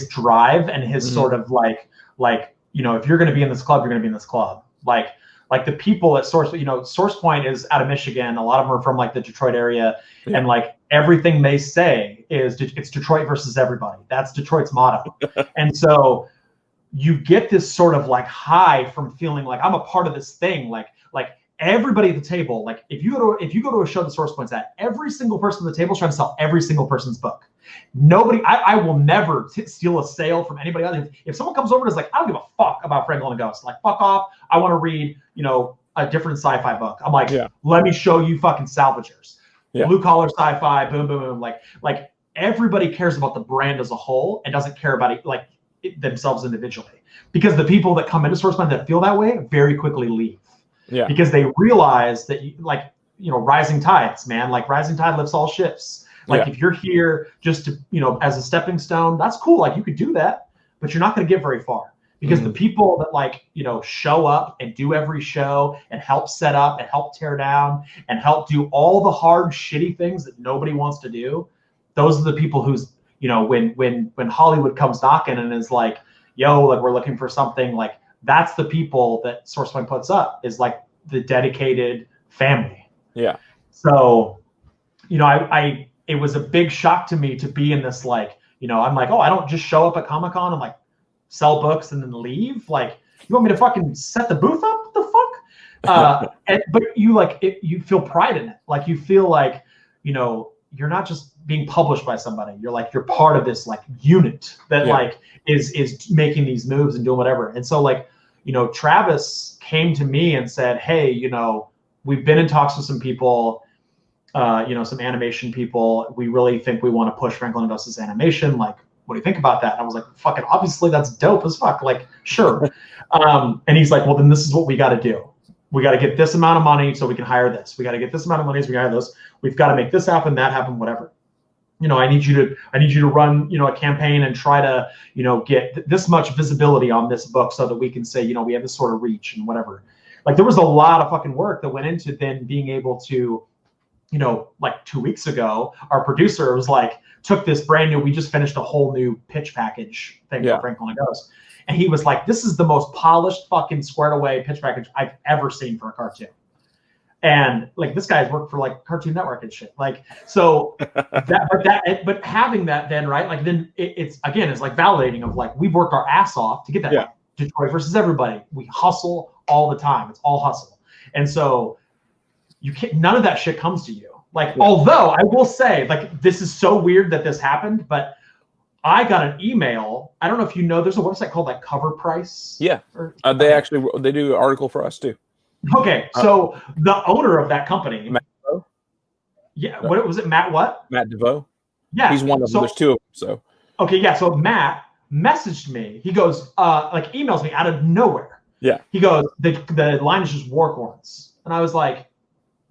drive and his sort of like, if you're going to be in this club, you're going to be in this club. Like the people at Source, Source Point is out of Michigan. A lot of them are from like the Detroit area. Yeah. And like everything they say is it's Detroit versus everybody. That's Detroit's motto. And so you get this sort of like high from feeling like I'm a part of this thing. Like everybody at the table, like if you go to a show that Source Point's at, every single person at the table is trying to sell every single person's book. Nobody, I will never steal a sale from anybody else. If someone comes over and is like, I don't give a fuck about Franklin and Ghost, like fuck off, I want to read, a different sci-fi book. I'm like, let me show you fucking salvagers. Blue collar sci-fi, boom, boom, boom. Like everybody cares about the brand as a whole and doesn't care about it themselves individually. Because the people that come into Source Point that feel that way very quickly leave. Yeah. Because they realize that rising tides, man, like rising tide lifts all ships. Like if you're here just to, as a stepping stone, that's cool. Like you could do that, but you're not going to get very far because the people that show up and do every show and help set up and help tear down and help do all the hard, shitty things that nobody wants to do. Those are the people who's, when Hollywood comes knocking and is like, yo, like we're looking for something, like that's the people that Source Point puts up, is like the dedicated family. Yeah. So, it was a big shock to me to be in this, I'm like, oh, I don't just show up at Comic-Con and like sell books and then leave. Like, you want me to fucking set the booth up? What the fuck? But you feel pride in it. Like you feel like, you're not just being published by somebody. You're part of this like unit that is making these moves and doing whatever. And so Travis came to me and said, hey, we've been in talks with some people, some animation people. We really think we want to push Franklin Ghost's animation. Like, what do you think about that? And I was like, fucking obviously that's dope as fuck. Like, sure. And he's like, well, then this is what we got to do. We got to get this amount of money so we can hire this. We got to get this amount of money so we can hire this. We've got to make this happen, that happen, whatever. I need you to run, a campaign and try to, get this much visibility on this book so that we can say, we have this sort of reach and whatever. Like there was a lot of fucking work that went into then being able to, like 2 weeks ago, our producer was like, took this brand new, we just finished a whole new pitch package thing for Franklin and Ghost. And he was like, this is the most polished fucking squared away pitch package I've ever seen for a cartoon. And like this guy's worked for like Cartoon Network and shit. Like, so but having that then, right? Like then it's like validating of like, we've worked our ass off to get that. Yeah. Detroit versus everybody. We hustle all the time. It's all hustle. And so none of that shit comes to you. Like, although I will say, like, this is so weird that this happened, but I got an email. I don't know if you know, there's a website called like Cover Price. Yeah. They do an article for us too. Okay. So the owner of that company. Matt DeVoe? Yeah. What was it? Matt what? Matt DeVoe. Yeah. He's one of them. There's two of them. So. Okay. Yeah. So Matt messaged me. He goes, emails me out of nowhere. Yeah. He goes, the line is just Warcorns. And I was like,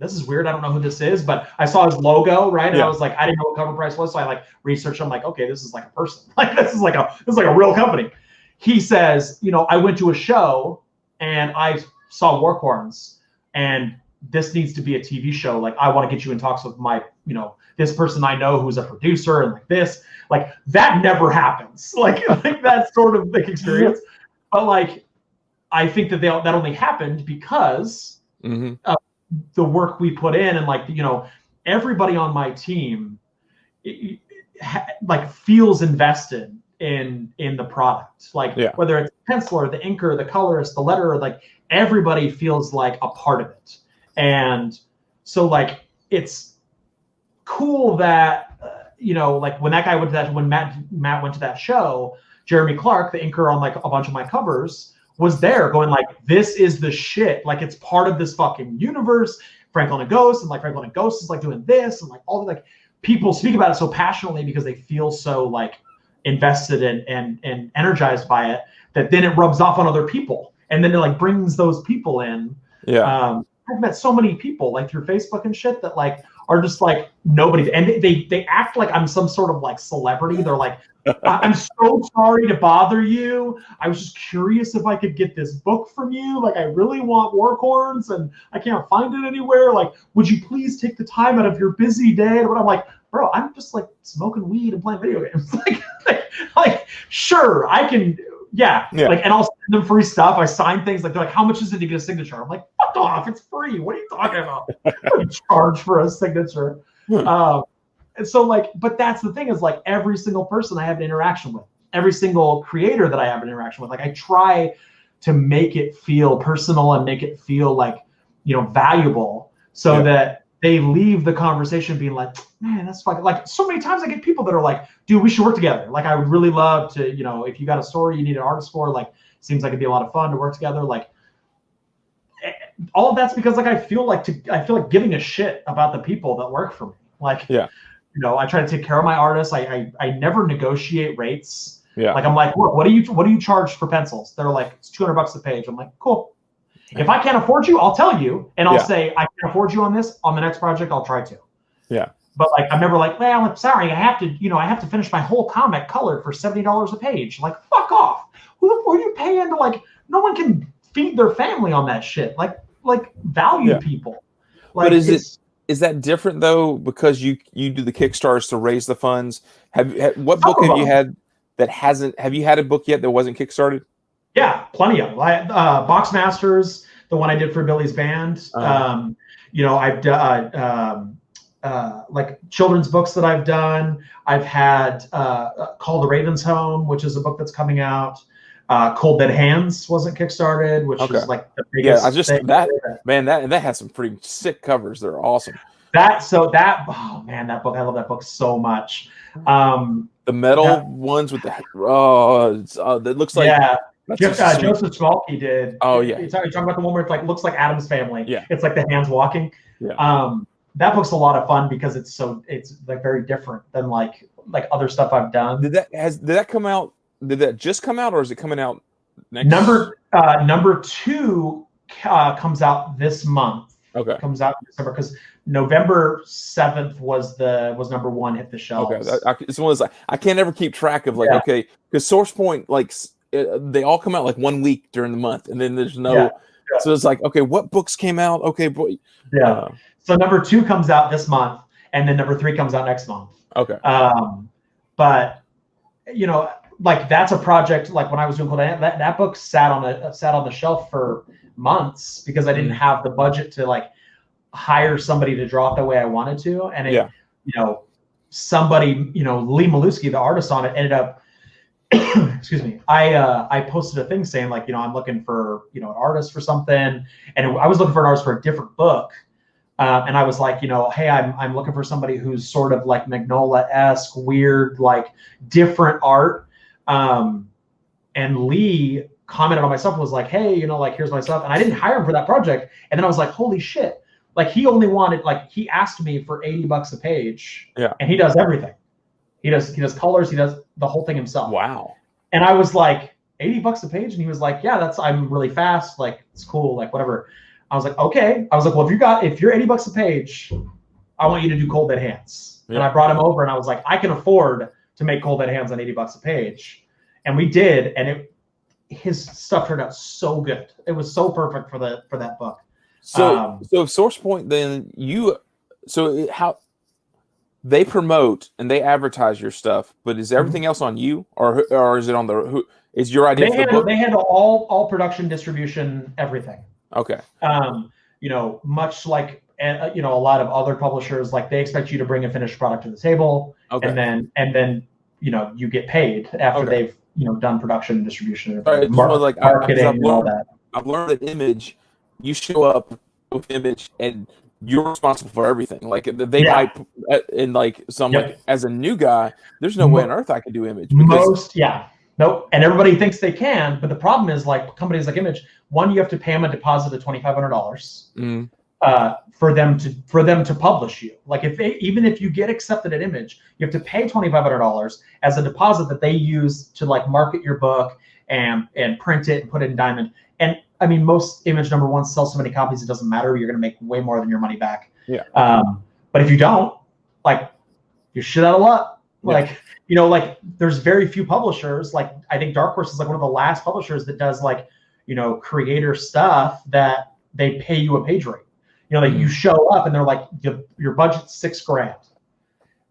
this is weird. I don't know who this is, but I saw his logo, right? And I was like, I didn't know what Cover Price was. So I researched. I'm like, okay, this is like a person. Like this is like a real company. He says, I went to a show and I saw Warcorns and this needs to be a TV show. Like, I want to get you in talks with my, this person I know who's a producer and like this, like that never happens. Like that sort of like experience. But like, I think that that only happened because of the work we put in, and like, everybody on my team like feels invested in the product. Like whether it's the penciler, the inker, the colorist, the letterer, like everybody feels like a part of it. And so like, it's cool that, like when that guy went to that, when Matt went to that show, Jeremy Clark, the inker on like a bunch of my covers, was there going like, this is the shit. Like it's part of this fucking universe. Franklin and Ghost, and like Franklin and Ghost is like doing this, and like all the like people speak about it so passionately because they feel so like invested and energized by it, that then it rubs off on other people, and then it like brings those people in. Yeah. I've met so many people like through Facebook and shit that like are just like nobody, and they act like I'm some sort of like celebrity. They're like, I'm so sorry to bother you. I was just curious if I could get this book from you. Like, I really want Warcorns and I can't find it anywhere. Like, would you please take the time out of your busy day? And I'm like, bro, I'm just like smoking weed and playing video games. like, sure, I can. Yeah. Like, and I'll send them free stuff. I sign things like, they're like, how much is it to get a signature? I'm like, fuck off, it's free. What are you talking about? I don't charge for a signature. And so like, but that's the thing is like every single person I have an interaction with, every single creator that I have an interaction with, like I try to make it feel personal and make it feel like, valuable, so that they leave the conversation being like, man, that's fucking, like so many times I get people that are like, dude, we should work together. Like, I would really love to, if you got a story you need an artist for, like, seems like it'd be a lot of fun to work together. Like, all of that's because like, I feel like giving a shit about the people that work for me. Like, I try to take care of my artists. I never negotiate rates. Yeah. Like, I'm like, look, what do you charge for pencils? They're like, it's $200 a page. I'm like, cool. If I can't afford you, I'll tell you, and I'll say I can't afford you on this. On the next project, I'll try to. Yeah. But like, I'm never like, well, I'm sorry, I have to finish my whole comic colored for $70 a page. Like, fuck off. Who are you paying to like? No one can feed their family on that shit. Like value people. Like, but is that different though? Because you do the Kickstarters to raise the funds. What book have you had that hasn't? Have you had a book yet that wasn't Kickstarted? Yeah, plenty of them. Box Masters, the one I did for Billy's band. I've done like children's books that I've done. I've had Call the Ravens Home, which is a book that's coming out. Cold Dead Hands wasn't Kickstarted, which is like the biggest. That has some pretty sick covers. They're awesome. That book, I love that book so much. The metal ones with it looks like Joseph Schmalke did. Oh yeah, you're talking about the one where it looks like Addams Family. Yeah, it's like the hands walking. Yeah. That book's a lot of fun because it's like very different than like other stuff I've done. Did that come out? Did that just come out, or is it coming out next? Number 2 comes out this month. Okay, comes out in December because November 7th was number 1 hit the shelves. Okay, it's one of those I can't ever keep track of because Source Point they all come out like 1 week during the month, and then there's no. So it's like, okay, what books came out? Okay, boy. Yeah. So number 2 comes out this month, and then number 3 comes out next month. Okay. But like that's a project. Like when I was doing that book sat on the shelf for months because I didn't have the budget to like hire somebody to draw it the way I wanted to, and somebody, Lee Malusky, the artist on it, ended up. Excuse me. I posted a thing saying like, I'm looking for an artist for something, and I was looking for an artist for a different book, and I was like, hey, I'm looking for somebody who's sort of like Magnola-esque, weird, like different art, and Lee commented on my stuff and was like, hey, like here's my stuff, and I didn't hire him for that project, and then I was like, holy shit, like he only wanted, like he asked me for $80 a page, and he does everything. He does colors. He does the whole thing himself. Wow. And I was like, $80 a page? And he was like, yeah, I'm really fast. Like, it's cool. Like, whatever. I was like, okay. I was like, well, if you're $80 a page, I want you to do Cold Dead Hands. Yeah. And I brought him over and I was like, I can afford to make Cold Dead Hands on $80 a page. And we did. And his stuff turned out so good. It was so perfect for that book. So Source Point, then how they promote and they advertise your stuff, but is everything else on you, or is it on is your idea? They handle all production, distribution, everything. Okay. Much like a lot of other publishers, like they expect you to bring a finished product to the table, and then you get paid after they've done production and distribution, marketing, and all that. I've learned that Image, you show up with Image and you're responsible for everything. Like they Yeah. might, and like, so I'm Yep. like, as a new guy, there's no way on earth I could do Image because Most, yeah. Nope. And everybody thinks they can, but the problem is, like, companies like Image, one, you have to pay them a deposit of $2,500 for them to publish you. Like, even if you get accepted at Image, you have to pay $2,500 as a deposit that they use to like market your book and print it and put it in diamond. And I mean, most Image #1 sell so many copies, it doesn't matter. You're going to make way more than your money back. Yeah. But if you don't, like, you're shit out of luck. Like, yeah. You know, like, there's very few publishers. Like, I think Dark Horse is like one of the last publishers that does, like, you know, creator stuff that they pay you a page rate. You know, like, you show up and they're like, your budget's $6,000.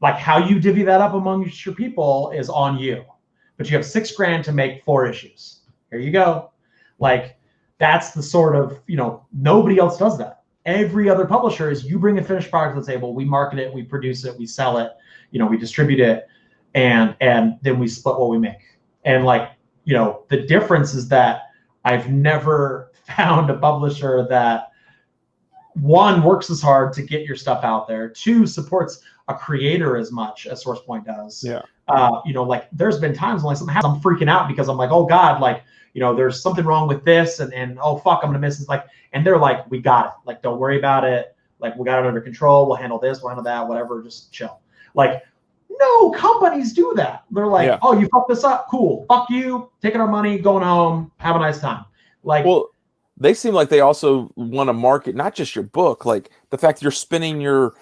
Like, how you divvy that up among your people is on you. But you have $6,000 to make 4 issues. Here you go. Like, that's the sort of, you know, nobody else does that. Every other publisher is, you bring a finished product to the table, we market it, we produce it, we sell it, you know, we distribute it, and then we split what we make. And, like, you know, the difference is that I've never found a publisher that, one, works as hard to get your stuff out there, two, supports a creator as much as SourcePoint does. Yeah. You know, like, there's been times when, like, something happens, I'm freaking out because I'm like, oh God, like, you know, there's something wrong with this, and oh fuck, I'm gonna miss this. Like, and they're like, we got it. Like, don't worry about it. Like, we got it under control. We'll handle this. We'll handle that. Whatever. Just chill. Like, no companies do that. They're like, oh, you fucked this up. Cool. Fuck you. Taking our money. Going home. Have a nice time. Like, well, they seem like they also want to market not just your book, like the fact that you're spinning your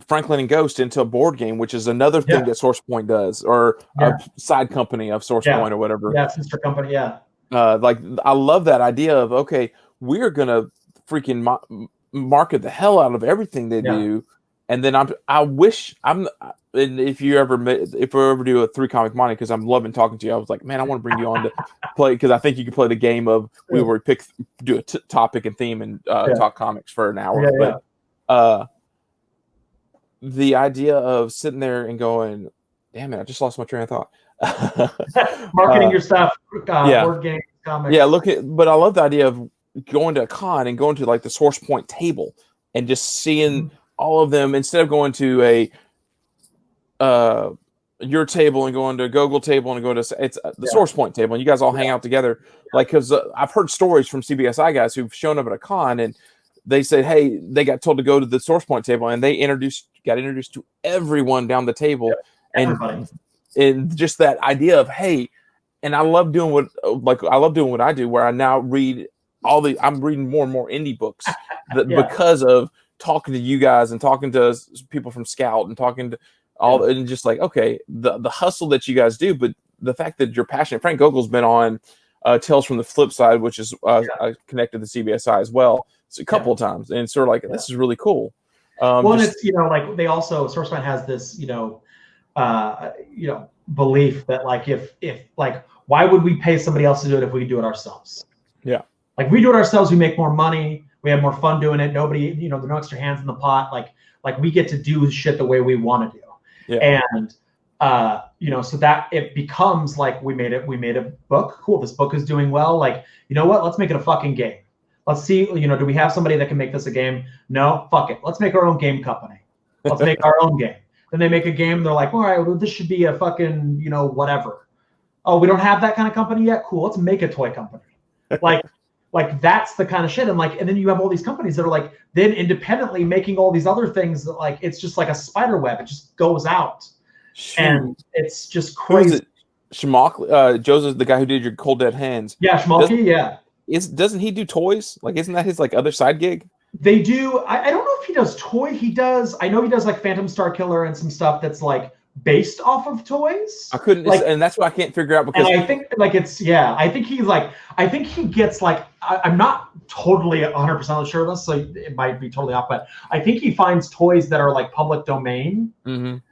Franklin and Ghost into a board game, which is another thing that SourcePoint does, or a side company of SourcePoint or whatever. Yeah, sister company. Yeah. Like, I love that idea of, okay, we're gonna freaking market the hell out of everything they do, and then and if we ever do a 3-comic Monty, because I'm loving talking to you, I was like, man, I want to bring you on to play, because I think you can play the game of we do a topic and theme and talk comics for an hour. But the idea of sitting there and going, damn it, I just lost my train of thought. Marketing your stuff, board games, comics. Yeah, but I love the idea of going to a con and going to, like, the SourcePoint table and just seeing all of them, instead of going to your table and going to a Google table and going to the SourcePoint table, and you guys all hang out together. Like, because I've heard stories from CBSI guys who've shown up at a con and they said, hey, they got told to go to the SourcePoint table, and they got introduced to everyone down the table, and just that idea of, hey, and I love doing what I do, where I now read I'm reading more and more indie books because of talking to you guys and talking to people from Scout and talking to and just like, okay, the hustle that you guys do, but the fact that you're passionate. Frank Gogel's been on Tales from the Flip Side, which is connected to CBSI as well, a couple of times, and it's sort of like, this is really cool. And it's, you know, like, they also, SourcePoint has this, you know, belief that, like, if like, why would we pay somebody else to do it if we could do it ourselves? Yeah. Like, we do it ourselves, we make more money, we have more fun doing it. Nobody, you know, there are no extra hands in the pot. Like we get to do shit the way we want to do. Yeah. And you know, so that it becomes like, we made a book. Cool. This book is doing well. Like, you know what? Let's make it a fucking game. Let's see, you know, do we have somebody that can make this a game? No, fuck it. Let's make our own game company. Let's make our own game. Then they make a game. They're like, all right, well, this should be a fucking, you know, whatever. Oh, we don't have that kind of company yet? Cool. Let's make a toy company. Like that's the kind of shit. And like, and then you have all these companies that are like, then independently making all these other things that, like, it's just like a spider web. It just goes out. Shoot. And it's just crazy. Who is it? Schmalk, Joseph, the guy who did your Cold Dead Hands. Yeah, Schmalky, yeah. Doesn't he do toys? Like, isn't that his, like, other side gig? They do. I don't know if he does toy. I know he does, like, Phantom Starkiller and some stuff that's, like, based off of toys. I couldn't, like, and that's what I can't figure out, because and I think, like, it's, I think he's like, I think he gets, like, I'm not totally 100% sure of this, so it might be totally off, but I think he finds toys that are, like, public domain,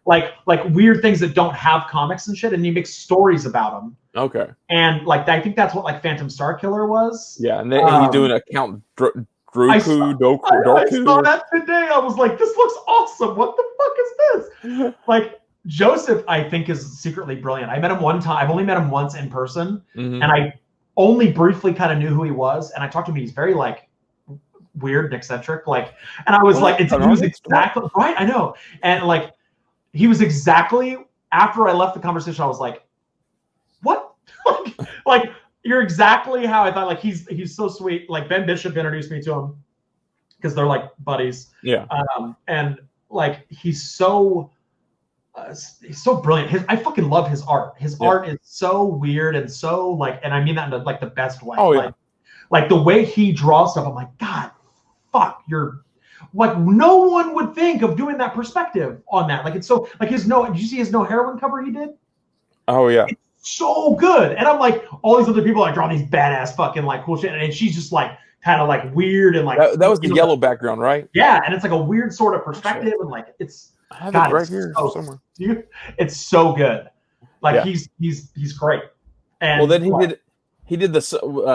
like weird things that don't have comics and shit, and he makes stories about them. Okay. And, like, I think that's what, like, Phantom Starkiller was. Yeah, and then he's doing a Count Doku. I saw that today. I was like, this looks awesome. What the fuck is this? Like, Joseph, I think, is secretly brilliant. I met him one time. I've only met him once in person, and I only briefly kind of knew who he was. And I talked to him. He's very, like, weird and eccentric. Like, and I was like, he was exactly right. I know. And like, he was exactly, after I left the conversation, I was like, what? like, you're exactly how I thought. Like, he's so sweet. Like, Ben Bishop introduced me to him because they're like buddies. Yeah. And like, he's so brilliant. I fucking love his art. His art is so weird and so like, and I mean that in like the best way. Oh yeah. Like the way he draws stuff, I'm like, God, fuck, you're like, no one would think of doing that perspective on that. Like, it's so like did you see his No Heroine cover he did? Oh yeah. It's so good. And I'm like, all these other people like draw these badass fucking like cool shit, and she's just like kind of like weird and like that was the yellow background, right? Yeah, and it's like a weird sort of perspective, and like it's I have it right here somewhere. It's so good. Like he's great. And well, then he did the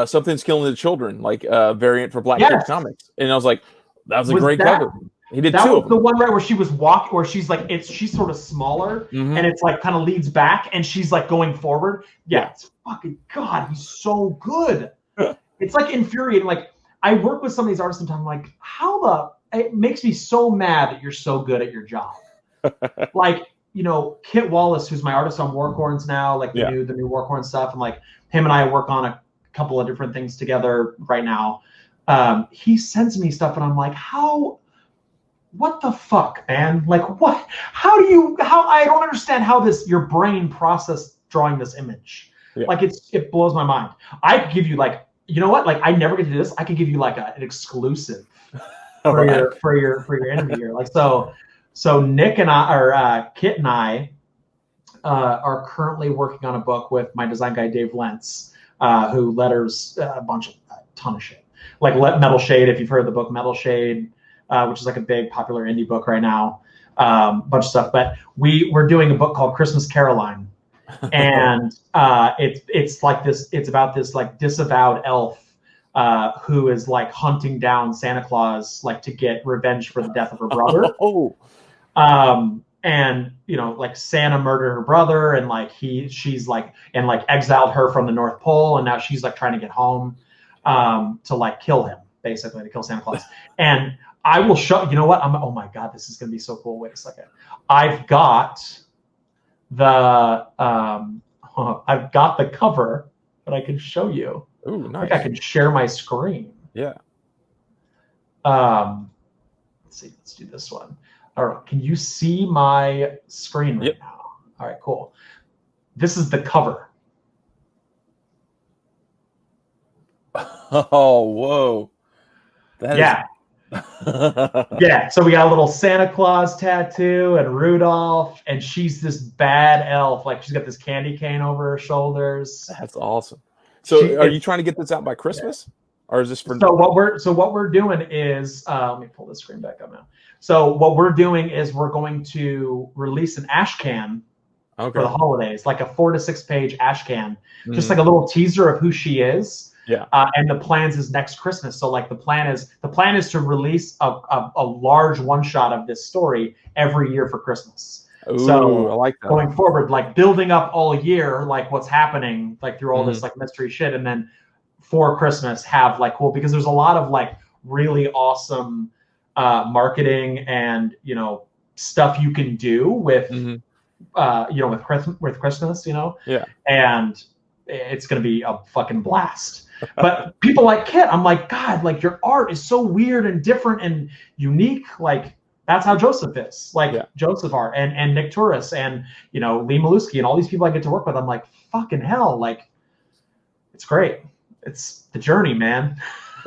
Something's Killing the Children like variant for Black Kids Comics, and I was like, that was a great cover. He did two of them. The one right where she was where she's like she's sort of smaller and it's like kind of leads back and she's like going forward. Yeah, it's fucking God. He's so good. It's like infuriating. Like I work with some of these artists sometimes. I'm like, it makes me so mad that you're so good at your job. Like, you know, Kit Wallace, who's my artist on Warcorns now, like the new Warcorn stuff, and like him and I work on a couple of different things together right now. He sends me stuff and I'm like, what the fuck, man? Like what? How I don't understand how your brain processed drawing this image. Yeah. Like it blows my mind. I could give you like, you know what? Like I never get to do this. I could give you like an exclusive for your interview here. Like so Nick and I, or Kit and I, are currently working on a book with my design guy Dave Lentz, who letters a ton of shit. Like Metal Shade, if you've heard of the book Metal Shade, which is like a big popular indie book right now, bunch of stuff. But we're doing a book called Christmas Caroline, and it's like this. It's about this like disavowed elf who is like hunting down Santa Claus like to get revenge for the death of her brother. And you know, like Santa murdered her brother, and like she's like and like exiled her from the North Pole, and now she's like trying to get home to like kill him, basically to kill Santa Claus. And I will show you know what oh my God, this is gonna be so cool. Wait a second. I've got the cover that I can show you. Ooh, nice. I think I can share my screen. Yeah. Let's see, let's do this one. All right, can you see my screen right now? All right, cool. This is the cover. Oh, whoa. Yeah. Yeah, so we got a little Santa Claus tattoo and Rudolph, and she's this bad elf. Like she's got this candy cane over her shoulders. That's awesome. So are you trying to get this out by Christmas? Or is this for what we're doing is let me pull this screen back up now. So what we're doing is we're going to release an ash can for the holidays, like a 4 to 6 page ash can, just like a little teaser of who she is. Yeah. And the plans is next Christmas. So like the plan is to release a large one shot of this story every year for Christmas. Ooh, so I like that. Going forward, like building up all year, like what's happening, like through all this like mystery shit, and then for Christmas have like cool, because there's a lot of like really awesome marketing and you know stuff you can do with you know with Christmas, you know. Yeah. And it's gonna be a fucking blast. But people like Kit, I'm like, God, like your art is so weird and different and unique. Like that's how Joseph is, like Joseph art and Nick Turris and you know Lee Malusky and all these people I get to work with. I'm like, fucking hell, like it's great. It's the journey, man.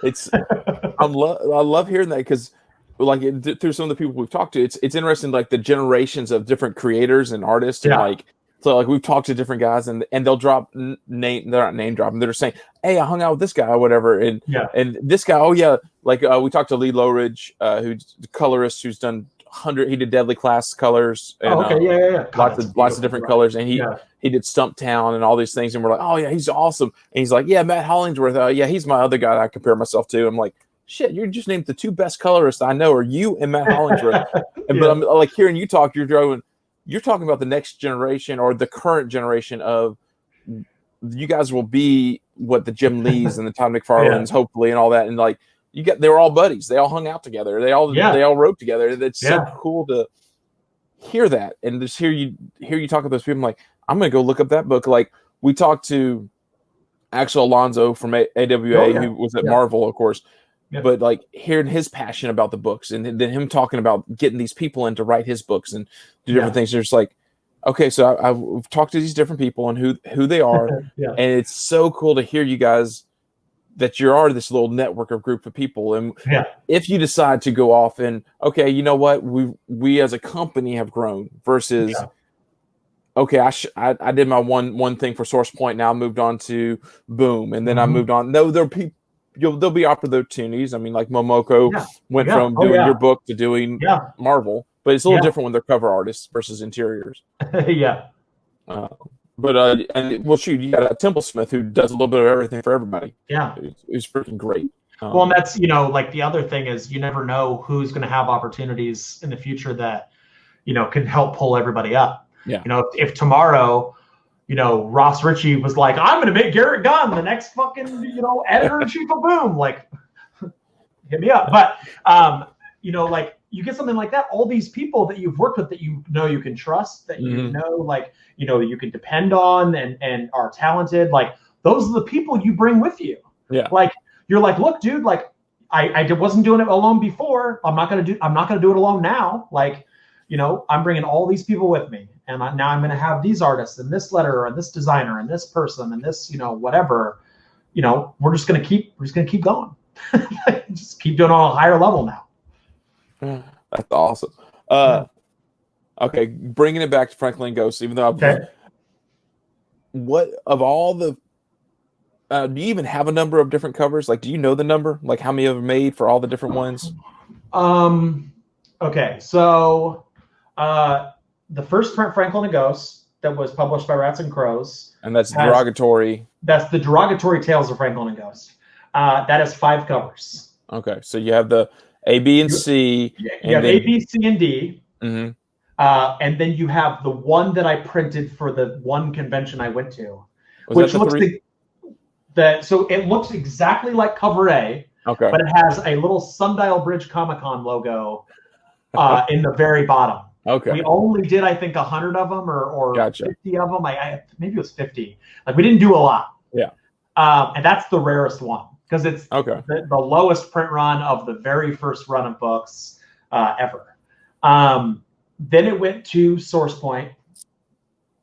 I love hearing that because like through some of the people we've talked to, it's interesting like the generations of different creators and artists and like. So like we've talked to different guys and they'll drop they're not name dropping. They're just saying, hey, I hung out with this guy or whatever. And this guy, oh yeah. Like we talked to Lee Lowridge, who's the colorist who's done he did Deadly Class colors. And, lots of different colors. And he did Stumptown and all these things. And we're like, oh yeah, he's awesome. And he's like, yeah, Matt Hollingsworth. Yeah, he's my other guy that I compare myself to. I'm like, shit, you just named the two best colorists I know are you and Matt Hollingsworth. But I'm like hearing you talk, you're talking about the next generation or the current generation of you guys will be what the Jim Lees and the Todd McFarlanes hopefully and all that. And like they were all buddies. They all hung out together. They all wrote together. It's so cool to hear that and just hear you talk to those people. I'm like, I'm gonna go look up that book. Like we talked to Axel Alonso from AWA, who was at Marvel, of course. Yeah. But like hearing his passion about the books and then him talking about getting these people in to write his books and do different things. They're just like, okay, so I've talked to these different people and who they are. And it's so cool to hear you guys that you are this little network of group of people. And if you decide to go off and, okay, you know what, we as a company have grown versus, okay, I did my one thing for Source Point. Now I moved on to Boom. And then I moved on. No, there'll be opportunities. I mean, like Momoko went from doing your book to doing Marvel, but it's a little different when they're cover artists versus interiors. And well, shoot, you got a Templesmith who does a little bit of everything for everybody. Yeah, it's freaking great. Well, and that's like the other thing is you never know who's going to have opportunities in the future that can help pull everybody up. Yeah, if tomorrow, Ross Ritchie was like, I'm going to make Garrett Gunn the next fucking editor in chief of Boom, like hit me up. But like you get something like that, all these people that you've worked with that you can trust, that that you can depend on and are talented, like those are the people you bring with you. Yeah. Like you're like, look, dude, like I wasn't doing it alone before. I'm not gonna do it alone now. Like, I'm bringing all these people with me, and now I'm gonna have these artists and this letterer and this designer and this person and this whatever. We're just gonna keep going. Just keep doing it on a higher level now. That's awesome. Okay, bringing it back to Franklin Ghost, even though what of all the do you even have a number of different covers? Like, do you know the number? Like, how many have made for all the different ones? Okay, so the first print, Franklin and Ghost, that was published by Rats and Crows, and that's derogatory. That's the derogatory tales of Franklin and Ghost. That has 5 covers. Okay, so you have the A, B, and C. You have A, B, C, and D. Mm-hmm. And then you have the one that I printed for the one convention I went to, which looks so it looks exactly like cover A, but it has a little Sundial Bridge Comic-Con logo in the very bottom. Okay. We only did, I think, 100 of them or 50 of them. Maybe it was 50. Like we didn't do a lot. Yeah. And that's the rarest one because it's the lowest print run of the very first run of books ever. Then it went to Source Point.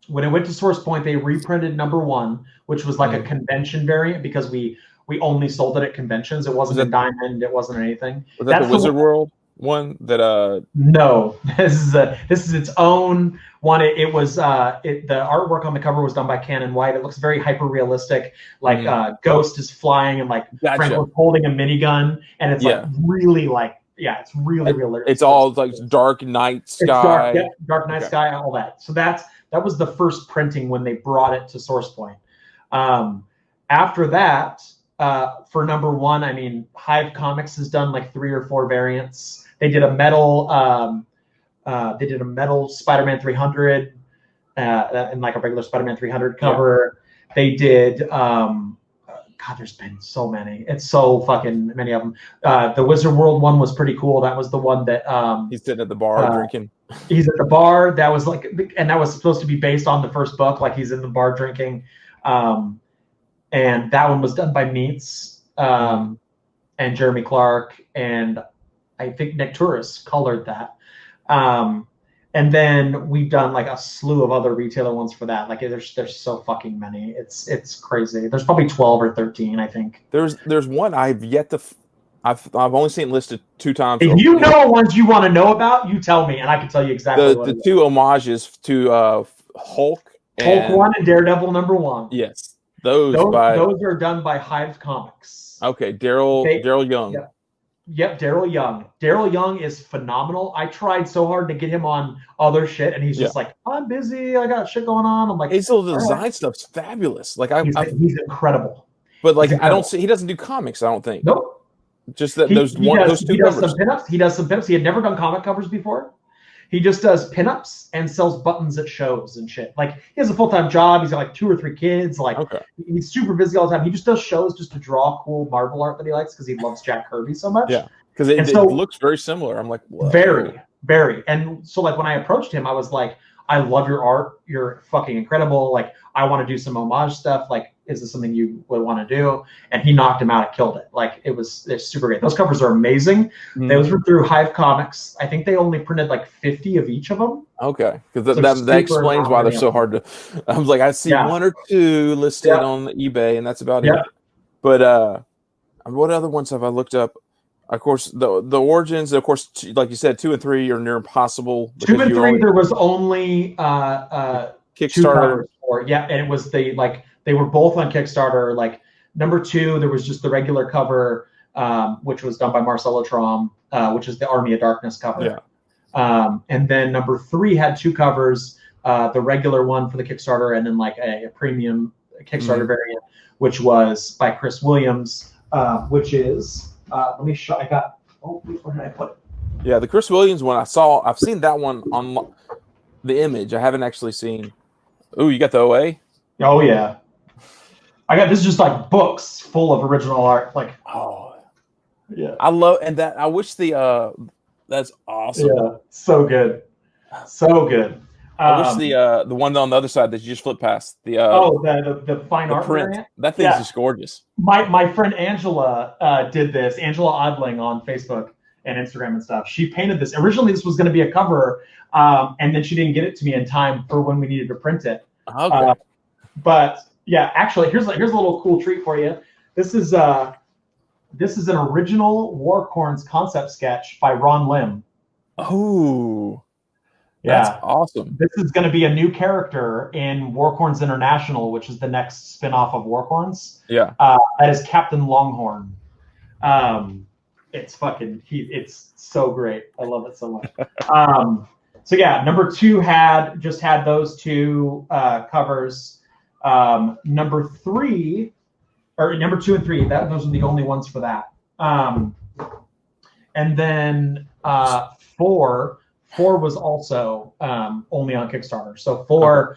When it went to Source Point, they reprinted number 1, which was like a convention variant because we only sold it at conventions. It wasn't a diamond. It wasn't anything. Was that the Wizard World one? That No, this is its own one. It was the artwork on the cover was done by Cannon White. It looks very hyper realistic. Like Ghost is flying and like Franklin's holding a minigun, and it's like really like. Yeah, it's really realistic. It's all like dark night sky. Dark night sky, all that. So that was the first printing when they brought it to Source Point. After that, for number 1, I mean, Hive Comics has done like 3 or 4 variants. They did a metal Spider-Man 300 and like a regular Spider-Man 300 cover. Yeah. They did. God, there's been so many. It's so fucking many of them. The Wizard World one was pretty cool. That was the one that he's sitting at the bar drinking. He's at the bar. That was like, and that was supposed to be based on the first book. Like he's in the bar drinking, and that one was done by Meats and Jeremy Clark, and I think Nick Touris colored that. And then we've done like a slew of other retailer ones for that. Like there's so fucking many. It's crazy. There's probably 12 or 13, I think. There's one I've yet to. I've only seen it listed 2 times. If you know ones you want to know about, you tell me, and I can tell you exactly. The 2 homages to Hulk 1 and Daredevil number 1. Yes, those are done by Hive Comics. Okay, Daryl Young. Yeah. Yep, Daryl Young. Daryl Young is phenomenal. I tried so hard to get him on other shit, and he's just like, I'm busy. I got shit going on. I'm like, his little design stuff's fabulous. Like he's incredible. But like I don't see, he doesn't do comics. I don't think. Nope. Just that those 2 covers. Some pinups. He does some pinups. He had never done comic covers before. He just does pinups and sells buttons at shows and shit. Like he has a full-time job. He's got like 2 or 3 kids. Like he's super busy all the time. He just does shows just to draw cool Marvel art that he likes because he loves Jack Kirby so much. Yeah, because it looks very similar. I'm like, whoa. Very. And so like when I approached him, I was like, I love your art. You're fucking incredible. Like I want to do some homage stuff. Like, is this something you would want to do? And he knocked him out and killed it. Like it's super great. Those covers are amazing. Those were through Hive Comics. I think they only printed like 50 of each of them. Okay, because that explains why they're so hard to. I was like, I see 1 or 2 listed on eBay, and that's about it. But what other ones have I looked up? Of course, the origins. Of course, like you said, 2 and 3 are near impossible. 2 and 3, there was only Kickstarter. 2 covers for, and it was they were both on Kickstarter. Like number 2, there was just the regular cover, which was done by Marcelo Trom, which is the Army of Darkness cover. And then number 3 had 2 covers, the regular one for the Kickstarter, and then like a premium Kickstarter variant, which was by Chris Williams, which is. Let me show. I got. Oh, where did I put it? Yeah, the Chris Williams one. I've seen that one on the image. I haven't actually seen. Oh, you got the OA? Oh yeah. I got this. Is just like books full of original art. Like yeah. I love that. I wish that's awesome. Yeah, so good, so good. I wish the one on the other side that you just flipped past the fine art print. Variant. That thing's just gorgeous. My friend Angela did this. Angela Odling on Facebook and Instagram and stuff. She painted this. Originally, this was going to be a cover, and then she didn't get it to me in time for when we needed to print it. Okay. But yeah, actually, here's a little cool treat for you. This is an original Warcorns concept sketch by Ron Lim. Oh. Yeah, that's awesome. This is going to be a new character in Warcorns International, which is the next spin-off of Warcorns. Yeah. That is Captain Longhorn. It's it's so great. I love it so much. So yeah, number 2 had those 2 covers. Number 2 and 3, those are the only ones for that. And then 4 was also only on Kickstarter. So 4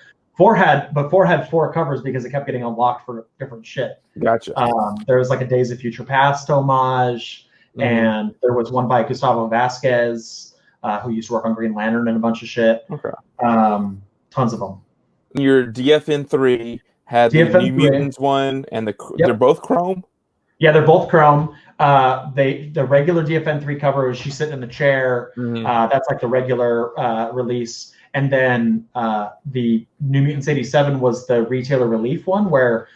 had 4 covers because it kept getting unlocked for different shit. Gotcha. There was like a Days of Future Past homage, and there was one by Gustavo Vasquez, who used to work on Green Lantern and a bunch of shit. Okay. Tons of them. Your DFN3 had the New Mutants one, and they're both chrome. Yeah, they're both chrome. The regular DFN3 cover is she's sitting in the chair. That's like the regular release. And then the New Mutants 87 was the retailer relief one, where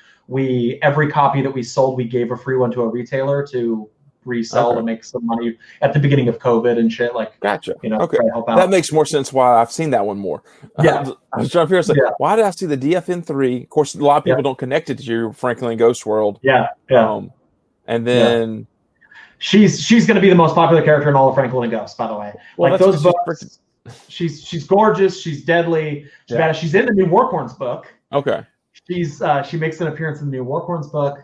every copy that we sold, we gave a free one to a retailer to resell to make some money at the beginning of COVID and shit. Like, gotcha. Okay, help out. That makes more sense. Why I've seen that one more. Yeah, I was trying to figure out why did I see the DFN3? Of course, a lot of people don't connect it to your Franklin Ghost World. Yeah. And then she's going to be the most popular character in all of Franklin and Ghost, by the way. Well, like those books, she's gorgeous. She's deadly. She's in the new Warcorns book. Okay. She makes an appearance in the new Warcorns book.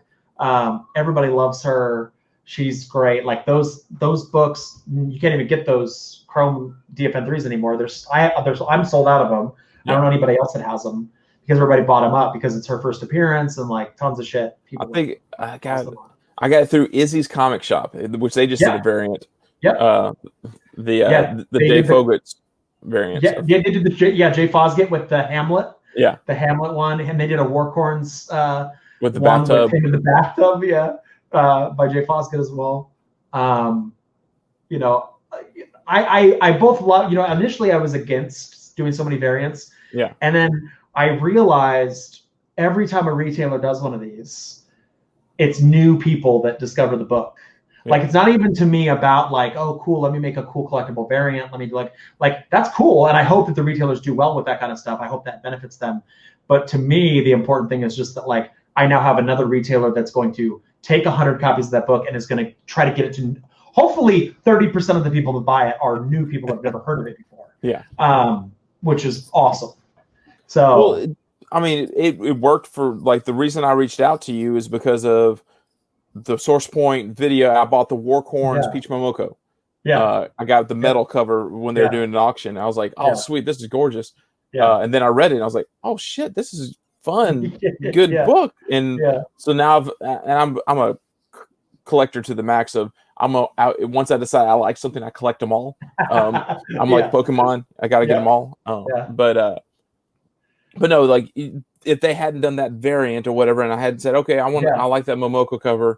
Everybody loves her. She's great. Like those books, you can't even get those Chrome DFN3s anymore. I'm sold out of them. I don't know anybody else that has them because everybody bought them up because it's her first appearance and like tons of shit. I think I got it through Izzy's Comic Shop, which they just did a variant. Yep. The Dave Fogut's variant. Yeah, they did Jay Fosgate with the Hamlet. Yeah. The Hamlet one, and they did a Warcorns with the bathtub. In the bathtub, by Jay Fosgate as well. I both love. Initially I was against doing so many variants. Yeah. And then I realized every time a retailer does one of these, it's new people that discover the book. Yeah. Like, it's not even to me about like, oh, cool, let me make a cool collectible variant. Let me do like that's cool. And I hope that the retailers do well with that kind of stuff. I hope that benefits them. But to me, the important thing is just that, like, I now have another retailer that's going to take 100 copies of that book and is going to try to get it to, hopefully 30% of the people that buy it are new people that have never heard of it before. Yeah. Which is awesome. So, well, I mean, it worked for, like, the reason I reached out to you is because of the Source Point video. I bought the Warcorns Peach Momoko. Yeah. I got the metal cover when they were doing an auction. I was like, oh, sweet, this is gorgeous. Yeah. And then I read it and I was like, oh shit, this is fun, good Yeah. book. And Yeah. so now I'm a collector to the max of once I decide I like something, I collect them all. I'm like Pokemon, I gotta get them all. But no, like if they hadn't done that variant or whatever, and I had said, okay, I like that Momoko cover,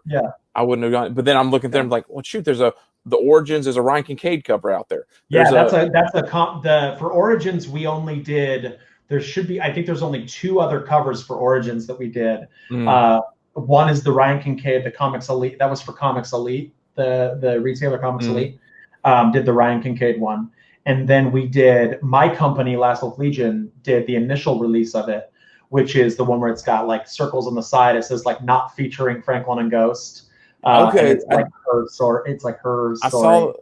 I wouldn't have gone. But then I'm looking at them like, well, shoot, there's the Origins is a Ryan Kincaid cover out there. For Origins we only did. There should be. I think there's only 2 other covers for Origins that we did. One is the Ryan Kincaid, the Comics Elite. That was for Comics Elite, the retailer Comics Elite. Did the Ryan Kincaid one, and then we did my company, Last Wolf Legion, did the initial release of it, which is the one where it's got like circles on the side. It says like not featuring Franklin and Ghost. Okay, it's like her story. It's like her story.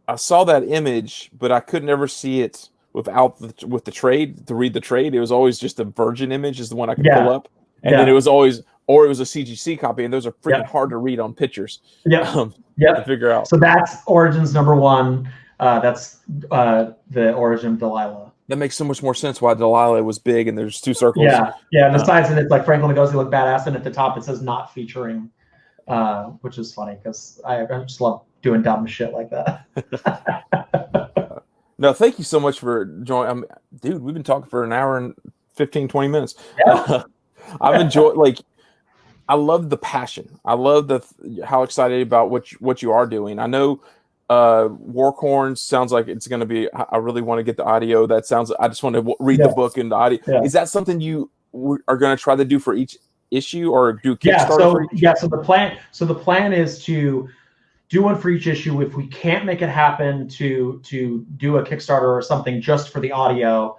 I saw that image, but I could never see it without with the trade to read the trade. It was always just a Virgin image is the one I could pull up, and then it was always, or it was a CGC copy, and those are freaking hard to read on pictures. To figure out. So that's Origins #1. That's the origin of Delilah. That makes so much more sense why Delilah was big and there's 2 circles. And the sides and it's like Franklin and Ghost, they look badass, and at the top it says not featuring, which is funny because I just love doing dumb shit like that. No, thank you so much for joining. Dude, we've been talking for an hour and 15, 20 minutes. I've enjoyed, I love the passion. I love how excited about what you are doing. I know Warcorns sounds like it's going to be, I really want to get the audio. I just want to read the book and the audio. Is that something you are going to try to do for each issue, or do Kickstarter? So the plan is to do one for each issue. If we can't make it happen, to do a Kickstarter or something just for the audio.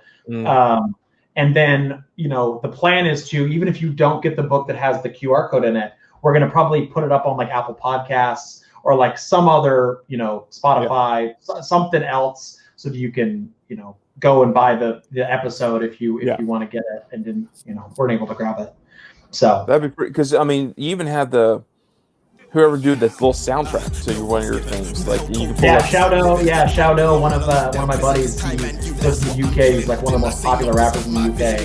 And then, the plan is to, even if you don't get the book that has the QR code in it, we're going to probably put it up on like Apple Podcasts or like some other, Spotify, something else, so that you can, go and buy the episode if you want to get it and didn't, weren't able to grab it. So that'd be pretty, because you even had whoever did this little soundtrack to one of your things, like you can pull Shoudo, one of my buddies, he lives in the UK. He's like one of the most popular rappers in the UK.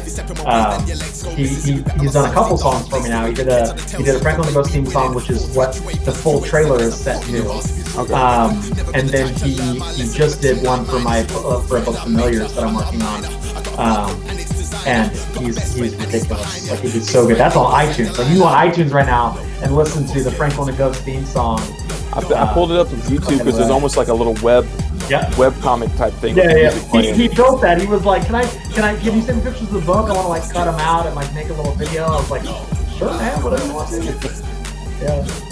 He's done a couple songs for me now. He did a Franklin and Ghost theme song, which is what the full trailer is set to. And then he just did one for for a book Familiars that I'm working on. And he's ridiculous. Like, he did so good. That's on iTunes. Like, you go on iTunes right now and listen to the Franklin and Ghost theme song. I pulled it up on YouTube because there's almost like a little web comic type thing. He built that. He was like, can you send pictures of the book? I want to like cut them out and like make a little video. I was like, sure, man, whatever you want to do.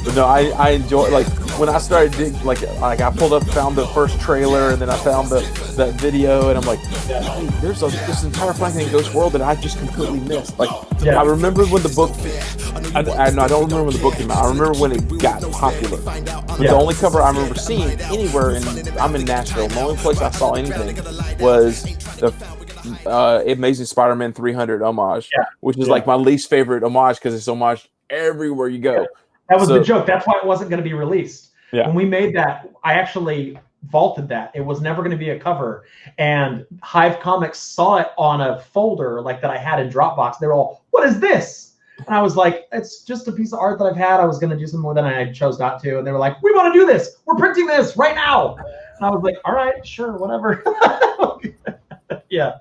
But no, I enjoy, like, when I started like I pulled up, found the first trailer, and then I found that video, and I'm like, hey, there's this entire Franklin and Ghost world that I just completely missed. Like, I remember when the book, I don't remember when the book came out. I remember when it got popular. But the only cover I remember seeing anywhere, I'm in Nashville, the only place I saw anything was the Amazing Spider-Man 300 homage, which is like my least favorite homage because it's homage everywhere you go. That was the joke. That's why it wasn't going to be released. When we made that, I actually vaulted that. It was never going to be a cover. And Hive Comics saw it on a folder like that I had in Dropbox. They're all, what is this? And I was like, it's just a piece of art that I've had. I was going to do something with it, and I chose not to. And they were like, we want to do this. We're printing this right now. And I was like, all right, sure, whatever. Yeah,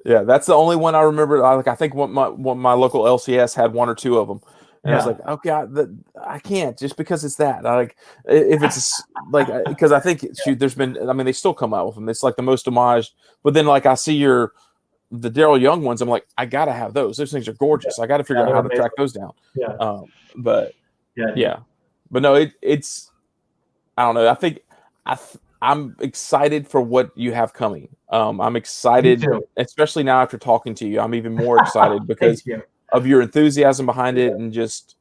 that's the only one I remember. I think what my local LCS had 1 or 2 of them. And I was like, okay, I can't, just because it's that. If it's like, because I think there's been, they still come out with them. It's like the most homage. But then, like, I see the Daryl Young ones. I'm like, I gotta have those. Those things are gorgeous. I got to figure out how to track those down. But no, it's I don't know. I think I'm excited for what you have coming. I'm excited, especially now after talking to you. I'm even more excited because of your enthusiasm behind it, and just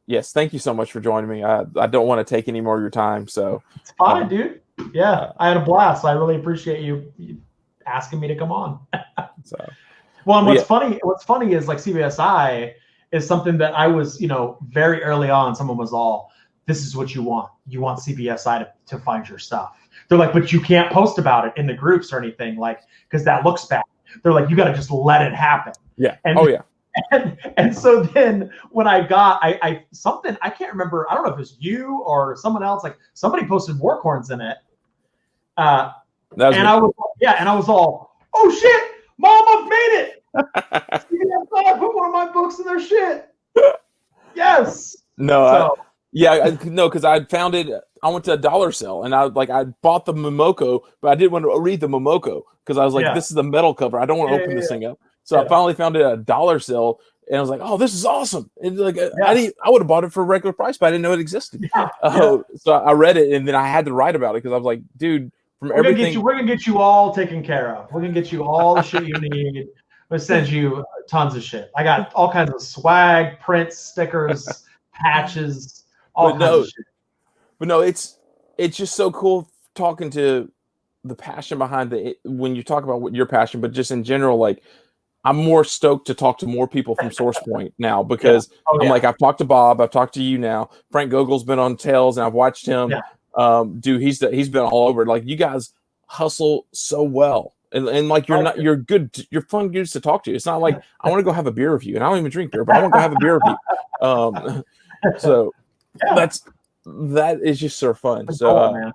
yes, thank you so much for joining me. I don't want to take any more of your time, so it's fine, dude. I had a blast. I really appreciate you asking me to come on. Well, and what's funny is, like, cbsi is something that I was, very early on. Someone was all, this is what you want. You want CBSI to find your stuff. They're like, but you can't post about it in the groups or anything, like, because that looks bad. They're like, you got to just let it happen. Yeah. And, oh yeah. And so then when I got something, I can't remember, I don't know if it was you or someone else, like somebody posted Warcorns in it. I was all, oh shit, Mom, I've made it. I put one of my books in their shit. Yes. No, because I found it. I went to a dollar sale and I bought the Momoko, but I didn't want to read the Momoko because I was like, this is the metal cover. I don't want to open this thing up. So I finally found it at a dollar sale and I was like, oh, this is awesome. And like, I would have bought it for a regular price, but I didn't know it existed. So I read it and then I had to write about it because I was like, dude, we're gonna get you all taken care of. We're gonna get you all the shit you need. I'm gonna send you tons of shit. I got all kinds of swag, prints, stickers, patches, all kinds of shit. But no, it's just so cool talking to the passion behind when you talk about what your passion, but just in general, like I'm more stoked to talk to more people from SourcePoint now because I'm like, I've talked to Bob, I've talked to you now. Frank Gogel's been on Tails and I've watched him. Dude, he's been all over. Like you guys hustle so well. And like you're fun dudes to talk to. It's not like I want to go have a beer with you, and I don't even drink beer, but I want to go have a beer with you. So that is just so fun. So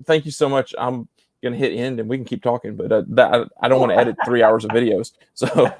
thank you so much. I'm gonna hit end, and we can keep talking, but I don't want to edit 3 hours of videos. So.